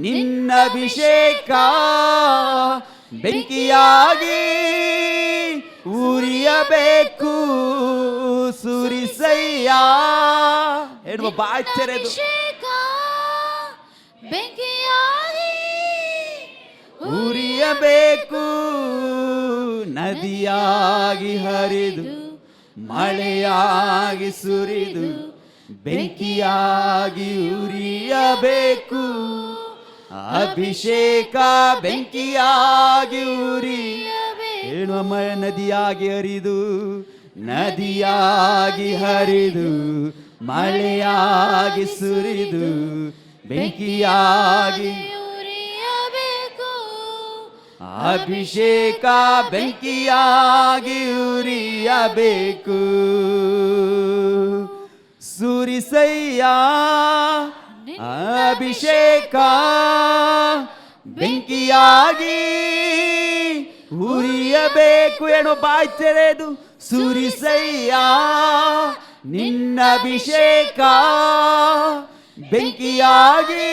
ನಿನ್ನ ಅಭಿಷೇಕ ಬೆಂಕಿಯಾಗಿ ಉರಿಯಬೇಕು. ಸುರಿಸಯ್ಯ ಹೇಳುವ ಬಾಯಿ ತೆರೆದು ಬೆಂಕಿಯಾಗಿ ಉರಿಯಬೇಕು. ನದಿಯಾಗಿ ಹರಿದು ಮಳೆಯಾಗಿ ಸುರಿದು ಬೆಂಕಿಯಾಗಿ ಉರಿಯಬೇಕು. ಅಭಿಷೇಕ ಬೆಂಕಿಯಾಗಿ ಹೇಳುವ ನದಿಯಾಗಿ ಹರಿದು, ನದಿಯಾಗಿ ಹರಿದು ಮಳೆಯಾಗಿ ಸುರಿದು ಬೆಂಕಿಯಾಗಿ ಅಭಿಷೇಕ ಬೆಂಕಿಯಾಗಿ ಉರಿಯಬೇಕು. ಸುರಿಸಯ್ಯ ಅಭಿಷೇಕ ಬೆಂಕಿಯಾಗಿ ಉರಿಯಬೇಕು. ಏನೋ ಬಾಯಿ ತೆರೆದು ಸುರಿಸಯ್ಯ ನಿನ್ನ ಅಭಿಷೇಕ ಬೆಂಕಿಯಾಗಿ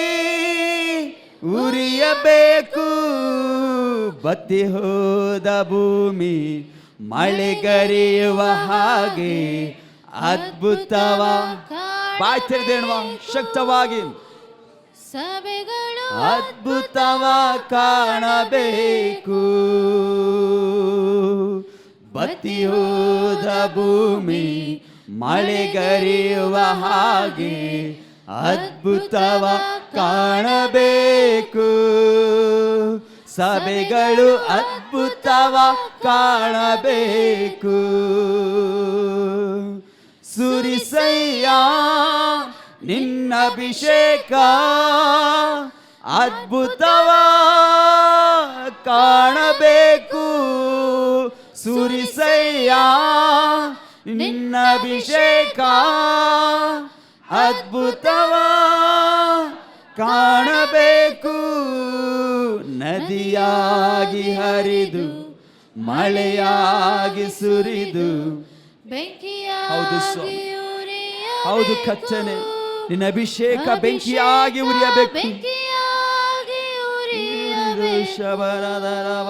ಉರಿಯಬೇಕು. ಬತ್ತಿ ಹೋದ ಭೂಮಿ ಮಳೆಗರೆಯುವ ಹಾಗೆ ಅದ್ಭುತವ ಬಾಯಿ ತೆರೆದೇಳುವ ಶಕ್ತವಾಗಿ ಸಭೆಗಳು ಅದ್ಭುತವ ಕಾಣಬೇಕು. ಬತ್ತಿ ಹೋದ ಭೂಮಿ ಮಳೆಗರೆಯುವ ಹಾಗೆ ಅದ್ಭುತವ ಕಾಣಬೇಕು. ಸಭೆಗಳು ಅದ್ಭುತವ ಕಾಣಬೇಕು. ಸುರಿಸಯ್ಯ ನಿನ್ನ ಅಭಿಷೇಕ ಅದ್ಭುತವ ಕಾಣಬೇಕು ಸುರಿಸಯ್ಯ ನಿನ್ನ ಅಭಿಷೇಕ ಅದ್ಭುತವ ಕಾಣಬೇಕು ನದಿಯಾಗಿ ಹರಿದು ಮಳೆಯಾಗಿ ಸುರಿದು ಹೌದು ಸ್ವಾಮಿ, ಹೌದು ಕರ್ತನೆ, ನಿನ್ನ ಅಭಿಷೇಕ ಬೆಂಕಿಯಾಗಿ ಉರಿಯಬೇಕು. ಶಬರದರವ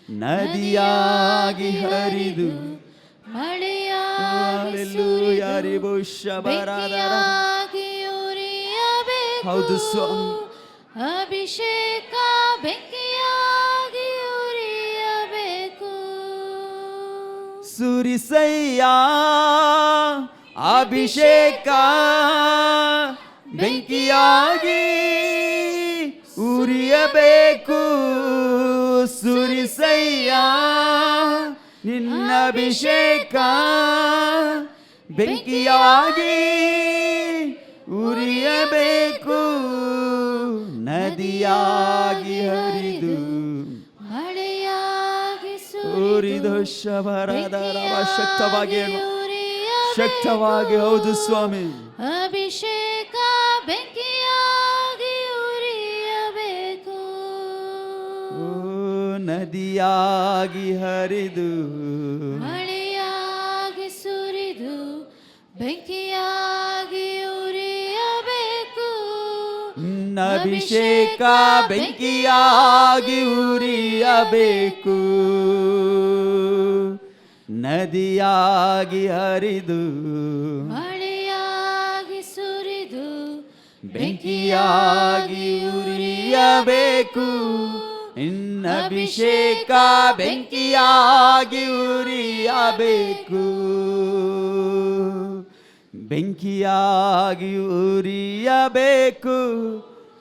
ನದಿಯಾಗಿ ಹರಿದು ಯಾರಿಗೂ ಶಬರದರ ಹೌದು ಸ್ವಾಮಿ, ಅಭಿಷೇಕ ಬೆಂಕಿಯಾಗಿ ಉರಿಯಬೇಕು. ಸುರಿಸಯ್ಯ ಅಭಿಷೇಕ ಬೆಂಕಿಯಾಗಿ ಉರಿಯಬೇಕು. ಸುರಿಸಯ್ಯ ನಿನ್ನ ಅಭಿಷೇಕ ಬೆಂಕಿಯಾಗಿ ಉರಿಯಬೇಕು. ನದಿಯಾಗಿ ಹರಿದು ಮಳೆಯಾಗಿ ಸುರಿದು ಶಬರದರವ ಶಕ್ತವಾಗಿ ಹೇಳು, ಶಕ್ತವಾಗಿ. ಹೌದು ಸ್ವಾಮಿ, ಅಭಿಷೇಕ ಬೆಂಕಿಯಾಗಿ ಉರಿಯಬೇಕು. ನದಿಯಾಗಿ ಹರಿದು ಮಳೆಯಾಗಿ ಸುರಿದು ಬೆಂಕಿಯಾಗಿ ಉರಿಯಬೇಕು. ಅಭಿಷೇಕ ಬೆಂಕಿಯಾಗಿ ಉರಿಯಬೇಕು. ನದಿಯಾಗಿ ಹರಿದು ಮಳೆಯಾಗಿ ಸುರಿದು ಬೆಂಕಿಯಾಗಿ ಉರಿಯಬೇಕು. ಅಭಿಷೇಕ ಬೆಂಕಿಯಾಗಿ ಉರಿಯಬೇಕು. ಬೆಂಕಿಯಾಗಿ ಉರಿಯಬೇಕು.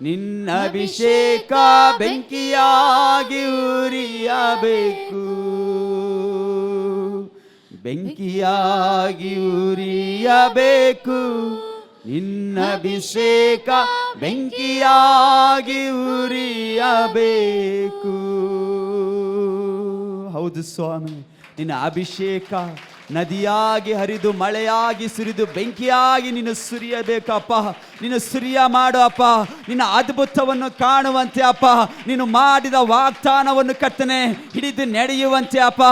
ನಿನ್ನ ಅಭಿಷೇಕ ಬೆಂಕಿಯಾಗಿ ಉರಿಯಬೇಕು. ಬೆಂಕಿಯಾಗಿ ಉರಿಯಬೇಕು. ನಿನ್ನ ಅಭಿಷೇಕ ಬೆಂಕಿಯಾಗಿ ಉರಿಯಬೇಕು. ಹೌದು ಸ್ವಾಮಿ, ನಿನ್ನ ಅಭಿಷೇಕ ನದಿಯಾಗಿ ಹರಿದು ಮಳೆಯಾಗಿ ಸುರಿದು ಬೆಂಕಿಯಾಗಿ ನೀನು ಸುರಿಯಬೇಕಪ್ಪ. ನೀನು ಸುರಿಯ ಮಾಡು ಅಪ್ಪ. ನಿನ್ನ ಅದ್ಭುತವನ್ನು ಕಾಣುವಂತೆ ಅಪ್ಪ, ನೀನು ಮಾಡಿದ ವಾಗ್ದಾನವನ್ನು ಕರ್ತನೆ ಹಿಡಿದು ನಡೆಯುವಂತೆ ಅಪ್ಪ.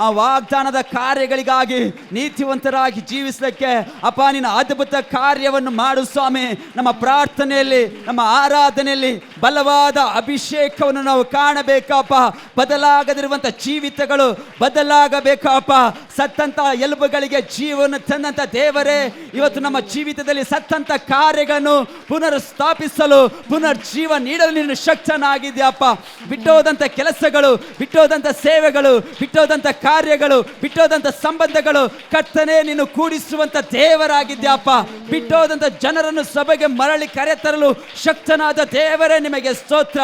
ಆ ವಾಗ್ದಾನದ ಕಾರ್ಯಗಳಿಗಾಗಿ ನೀತಿವಂತರಾಗಿ ಜೀವಿಸಲಿಕ್ಕೆ ಅಪ್ಪ ನಿನ್ನ ಅದ್ಭುತ ಕಾರ್ಯವನ್ನು ಮಾಡು ಸ್ವಾಮಿ. ನಮ್ಮ ಪ್ರಾರ್ಥನೆಯಲ್ಲಿ, ನಮ್ಮ ಆರಾಧನೆಯಲ್ಲಿ ಬಲವಾದ ಅಭಿಷೇಕವನ್ನು ನಾವು ಕಾಣಬೇಕಪ್ಪ. ಬದಲಾಗದಿರುವಂಥ ಜೀವಿತಗಳು ಬದಲಾಗಬೇಕಪ್ಪ. ಸತ್ತಂತ ಎಲುಬುಗಳಿಗೆ ಜೀವನ ತಂದಂತ ದೇವರೇ, ಇವತ್ತು ನಮ್ಮ ಜೀವಿತದಲ್ಲಿ ಸತ್ತಂತ ಕಾರ್ಯಗಳನ್ನು ಪುನರ್ ಸ್ಥಾಪಿಸಲು, ಪುನರ್ ಜೀವ ನೀಡಲು ನೀನು ಶಕ್ತನಾಗಿದ್ಯಪ್ಪ. ಬಿಟ್ಟೋದಂತ ಕೆಲಸಗಳು, ಬಿಟ್ಟೋದಂತ ಸೇವೆಗಳು, ಬಿಟ್ಟೋದಂತ ಕಾರ್ಯಗಳು, ಬಿಟ್ಟೋದಂತ ಸಂಬಂಧಗಳು ಕರ್ತನೆ ನೀನು ಕೂಡಿಸುವಂತ ದೇವರಾಗಿದ್ಯಪ್ಪ. ಬಿಟ್ಟೋದಂತ ಜನರನ್ನು ಸಭೆಗೆ ಮರಳಿ ಕರೆತರಲು ಶಕ್ತನಾದ ದೇವರೇ, ನಿಮಗೆ ಸ್ತೋತ್ರ.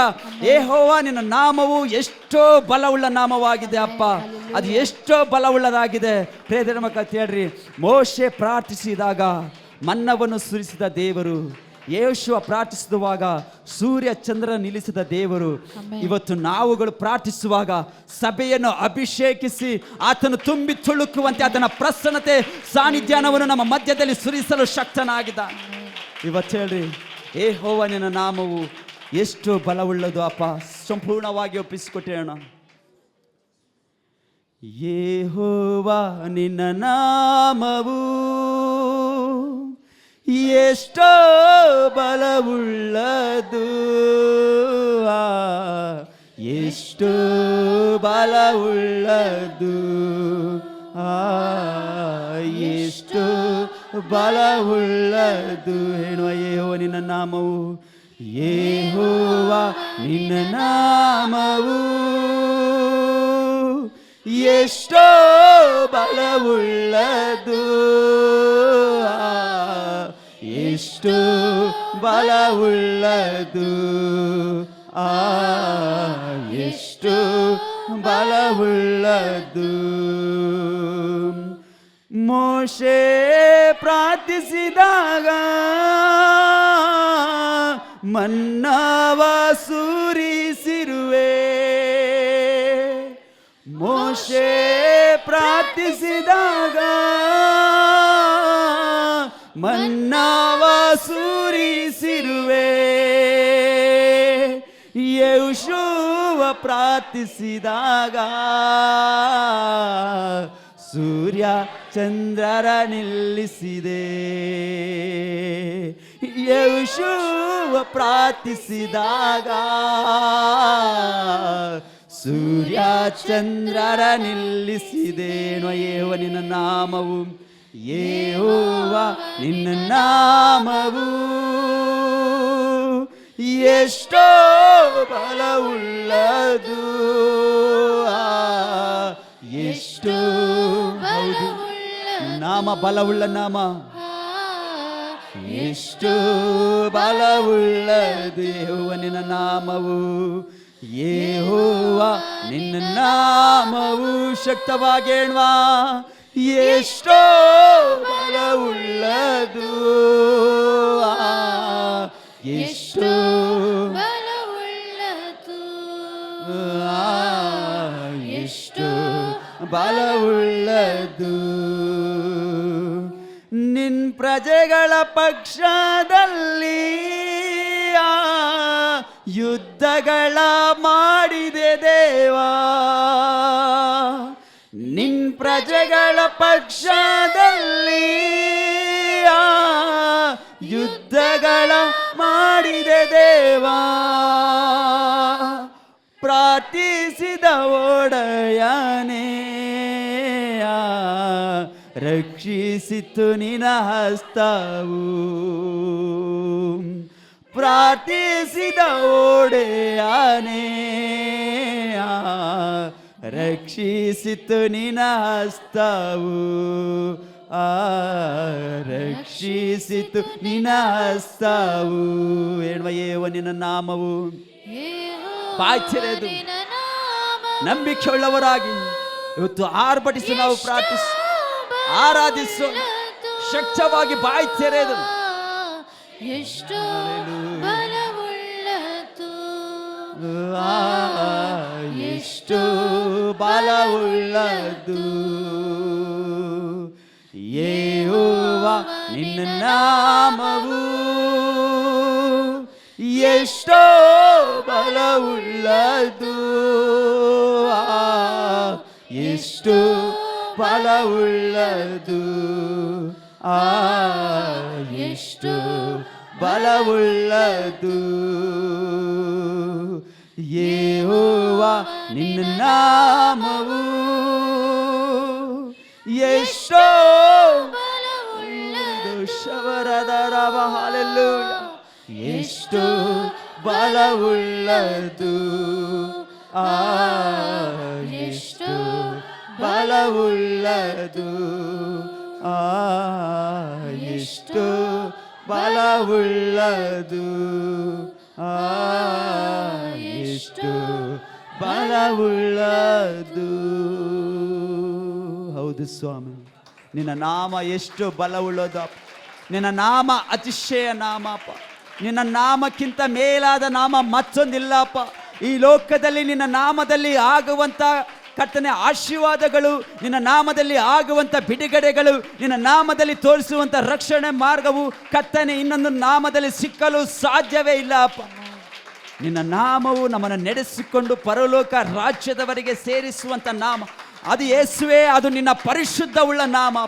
ಯೆಹೋವ, ನಿನ್ನ ನಾಮವು ಎಷ್ಟೋ ಬಲವುಳ್ಳ ನಾಮವಾಗಿದೆ ಅಪ್ಪ. ಅದು ಎಷ್ಟೋ ಬಲವುಳ್ಳದಾಗಿದೆ. ಪ್ರೇದರ ಮಕ್ಕಳು ಹೇಳ್ರಿ, ಮೋಶೆ ಪ್ರಾರ್ಥಿಸಿದಾಗ ಮನ್ನವನ್ನು ಸುರಿಸಿದ ದೇವರು, ಯೇಷುವ ಪ್ರಾರ್ಥಿಸುವಾಗ ಸೂರ್ಯ ಚಂದ್ರ ನಿಲ್ಲಿಸಿದ ದೇವರು, ಇವತ್ತು ನಾವುಗಳು ಪ್ರಾರ್ಥಿಸುವಾಗ ಸಭೆಯನ್ನು ಅಭಿಷೇಕಿಸಿ ಆತನು ತುಂಬಿ ತುಳುಕುವಂತೆ ಆತನ ಪ್ರಸನ್ನತೆ ಸಾನ್ನಿಧ್ಯವನ್ನು ನಮ್ಮ ಮಧ್ಯದಲ್ಲಿ ಸುರಿಸಲು ಶಕ್ತನಾಗಿದ್ದ. ಇವತ್ತು ಹೇಳ್ರಿ, ಯೆಹೋವನ ನಾಮವು ಎಷ್ಟು ಬಲವುಳ್ಳದು ಅಪ್ಪ. ಸಂಪೂರ್ಣವಾಗಿ ಒಪ್ಪಿಸಿಕೊಟ್ಟೇಣ. ಯೆಹೋವ ನಿನ್ನ ನಾಮವು ಎಷ್ಟೋ ಬಲವುಳ್ಳದು, ಎಷ್ಟೋ ಬಲವುಳ್ಳದು, ಎಷ್ಟೋ ಬಲವುಳ್ಳದು. ಹೇಳುವ ಯೆಹೋವ ನಿನ್ನ ನಾಮವು, ಯೆಹೋವ ನಿನ್ನ ನಾಮವು ಎಷ್ಟೋ ಬಲವುಳ್ಳದು, ಎಷ್ಟೋ ಬಲವುಳ್ಳದು, ಎಷ್ಟೋ ಬಲವುಳ್ಳದು. ಮೋಶೆ ಪ್ರಾರ್ಥಿಸಿದಾಗ ಮನ್ನವ ಸುರಿಸಿರುವೆ. ಮೋಶೆ ಪ್ರಾರ್ಥಿಸಿದಾಗ ಮನ್ನವ ಸುರಿಸಿರುವೆ. ಯೆಹೋಶುವ ಪ್ರಾರ್ಥಿಸಿದಾಗ ಸೂರ್ಯ ಚಂದ್ರರ ನಿಲ್ಲಿಸಿದೆ. ಯೆಹೋಶುವ ಪ್ರಾರ್ಥಿಸಿದಾಗ ಸೂರ್ಯ ಚಂದ್ರರ ನಿಲ್ಲಿಸಿದೆ. ಯೆಹೋವ ನಿನ್ನ ನಾಮವು, ಯೆಹೋವ ನಿನ್ನ ನಾಮವು ಎಷ್ಟೋ ಬಲವುಳ್ಳದು. ಎಷ್ಟೋ ನಾಮ ಬಲವುಳ್ಳ ನಾಮ, ಎಷ್ಟು ಬಲವುಳ್ಳದು ಯೆಹೋವ ನಿನ್ನ ನಾಮವು. ಯೆಹೋವ ನಿನ್ನ ನಾಮವು ಶಕ್ತವಾಗಿ ಹೇಳುವ, ಎಷ್ಟೋ ಬಲವುಳ್ಳದು. ಎಷ್ಟೋ ಬಲವುಳ್ಳದು, ಎಷ್ಟು ಬಲವುಳ್ಳದು. ನಿನ್ ಪ್ರಜೆಗಳ ಪಕ್ಷದಲ್ಲಿ ಯುದ್ಧಗಳ ಮಾಡಿದೆ ದೇವಾ. ನಿನ್ ಪ್ರಜೆಗಳ ಪಕ್ಷದಲ್ಲಿ ಯುದ್ಧಗಳ ಮಾಡಿದೆ ದೇವಾ. ಪ್ರಾರ್ಥಿಸಿದ ಒಡೆಯನೇ ರಕ್ಷಿಸಿತು ನಿನ್ನ ಹಸ್ತವು. ಪ್ರಾರ್ಥಿಸಿದ ಒಡೆಯನೇ ರಕ್ಷಿಸಿತು ನಿನ್ನ ಹಸ್ತವು. ರಕ್ಷಿಸಿತು ನಿನ್ನ ಹಸ್ತವು. ಹೇಳುವ ಯೆಹೋವ ನಿನ್ನ ನಾಮವು. ಬಾಯ್ತಿರೋದು ನಂಬಿಕೆ ಉಳ್ಳವರಾಗಿ ಇವತ್ತು ಆರ್ಭಟಿಸಿ ನಾವು ಪ್ರಾರ್ಥಿಸಿ ಆರಾಧಿಸು. ಶಕ್ತವಾಗಿ ಬಾಯಿ ತೆರೆದು ಎಷ್ಟು ಬಲವುಳ್ಳದು, ಎಷ್ಟು ಬಲವುಳ್ಳದು. ಯೆಹೋವ ನಿನ್ನ ನಾಮವು ಎಷ್ಟೋ ಬಲವುಳ್ಳದು. ಎಷ್ಟು ಬಲವುಳ್ಳದು. ಎಷ್ಟು ಬಲವುಳ್ಳದು. ಯೆಹೋವ ನಿನ್ನ ನಾಮವು ಎಷ್ಟೋ ಬಲವುಳ್ಳದು. ಶವರದ ರವ ಹಲ್ಲೆಲೂಯಾ. ಎಷ್ಟು ಬಲವುಳ್ಳದು. ಎಷ್ಟು ಬಲವುಳ್ಳದು. ಎಷ್ಟು ಬಲವುಳ್ಳದು. ಎಷ್ಟು ಬಲವುಳ್ಳದು. ಹೌದು ಸ್ವಾಮಿ, ನಿನ್ನ ನಾಮ ಎಷ್ಟು ಬಲವುಳ್ಳದಪ್ಪ. ನಿನ್ನ ನಾಮ ಅತಿಶಯ ನಾಮಪ್ಪ. ನಿನ್ನ ನಾಮಕ್ಕಿಂತ ಮೇಲಾದ ನಾಮ ಮತ್ತೊಂದಿಲ್ಲಪ್ಪ. ಈ ಲೋಕದಲ್ಲಿ ನಿನ್ನ ನಾಮದಲ್ಲಿ ಆಗುವಂಥ ಕರ್ತನೆ ಆಶೀರ್ವಾದಗಳು, ನಿನ್ನ ನಾಮದಲ್ಲಿ ಆಗುವಂಥ ಬಿಡುಗಡೆಗಳು, ನಿನ್ನ ನಾಮದಲ್ಲಿ ತೋರಿಸುವಂಥ ರಕ್ಷಣೆ ಮಾರ್ಗವು ಕರ್ತನೆ ಇನ್ನೊಂದು ನಾಮದಲ್ಲಿ ಸಿಕ್ಕಲು ಸಾಧ್ಯವೇ ಇಲ್ಲ ಅಪ್ಪ. ನಿನ್ನ ನಾಮವು ನಮ್ಮನ್ನು ನಡೆಸಿಕೊಂಡು ಪರಲೋಕ ರಾಜ್ಯದವರೆಗೆ ಸೇರಿಸುವಂಥ ನಾಮ ಅದು ಯೇಸುವೇ. ಅದು ನಿನ್ನ ಪರಿಶುದ್ಧವುಳ್ಳ ನಾಮ,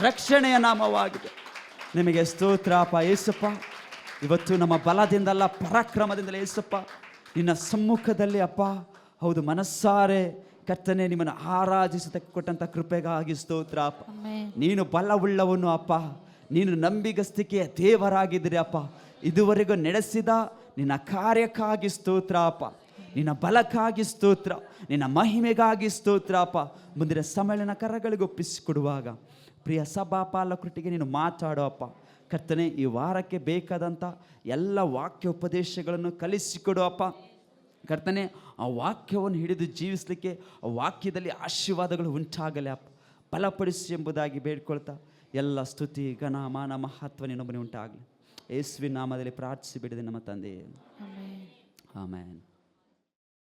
ರಕ್ಷಣೆಯ ನಾಮವಾಗಿದೆ. ನಿಮಗೆ ಸ್ತೋತ್ರ ಅಪ್ಪ ಯೇಸಪ್ಪ. ಇವತ್ತು ನಮ್ಮ ಬಲದಿಂದಲ್ಲ ಪರಾಕ್ರಮದಿಂದಲೇ ಯೇಸಪ್ಪ ನಿನ್ನ ಸಮ್ಮುಖದಲ್ಲಿ ಅಪ್ಪ ಹೌದು ಮನಸ್ಸಾರೆ ಕರ್ತನೆ ನಿಮ್ಮನ್ನು ಆರಾಧಿಸತಕ್ಕ ಕೊಟ್ಟಂಥ ಕೃಪೆಗಾಗಿ ಸ್ತೋತ್ರ ಅಪ್ಪ. ನೀನು ಬಲವುಳ್ಳವನು ಅಪ್ಪ. ನೀನು ನಂಬಿಗಸ್ತಿಕೆಯ ದೇವರಾಗಿದ್ದೀರಿ ಅಪ್ಪ. ಇದುವರೆಗೂ ನಡೆಸಿದ ನಿನ್ನ ಕಾರ್ಯಕ್ಕಾಗಿ ಸ್ತೋತ್ರ ಅಪ್ಪ. ನಿನ್ನ ಬಲಕ್ಕಾಗಿ ಸ್ತೋತ್ರ, ನಿನ್ನ ಮಹಿಮೆಗಾಗಿ ಸ್ತೋತ್ರ ಅಪ್ಪ. ಮುಂದಿನ ಸಮ್ಮೇಳನ ಕರಗಳಿಗೆ ಒಪ್ಪಿಸಿಕೊಡುವಾಗ ಪ್ರಿಯ ಸಭಾಪಾಲಕರೊಟ್ಟಿಗೆ ನೀನು ಮಾತಾಡೋ ಅಪ್ಪ. ಕರ್ತನೆ ಈ ವಾರಕ್ಕೆ ಬೇಕಾದಂಥ ಎಲ್ಲ ವಾಕ್ಯೋಪದೇಶಗಳನ್ನು ಕಲಿಸಿಕೊಡು ಅಪ್ಪ. ಕರ್ತನೆ ಆ ವಾಕ್ಯವನ್ನು ಹಿಡಿದು ಜೀವಿಸಲಿಕ್ಕೆ ಆ ವಾಕ್ಯದಲ್ಲಿ ಆಶೀರ್ವಾದಗಳು ಉಂಟಾಗಲಿ ಅಪ್ಪ. ಬಲಪಡಿಸಿ ಎಂಬುದಾಗಿ ಬೇಡ್ಕೊಳ್ತಾ ಎಲ್ಲ ಸ್ತುತಿ ಘನ ಮಾನ ಮಹತ್ವ ನಿನ್ನೊಬ್ಬನೇ ಉಂಟಾಗಲಿ ಯೇಸುವಿನ ನಾಮದಲ್ಲಿ ಪ್ರಾರ್ಥಿಸಿ ಬಿಡಿದೆ ನಮ್ಮ ತಂದೆ. ಆಮೆನ್. ಆಮೆನ್.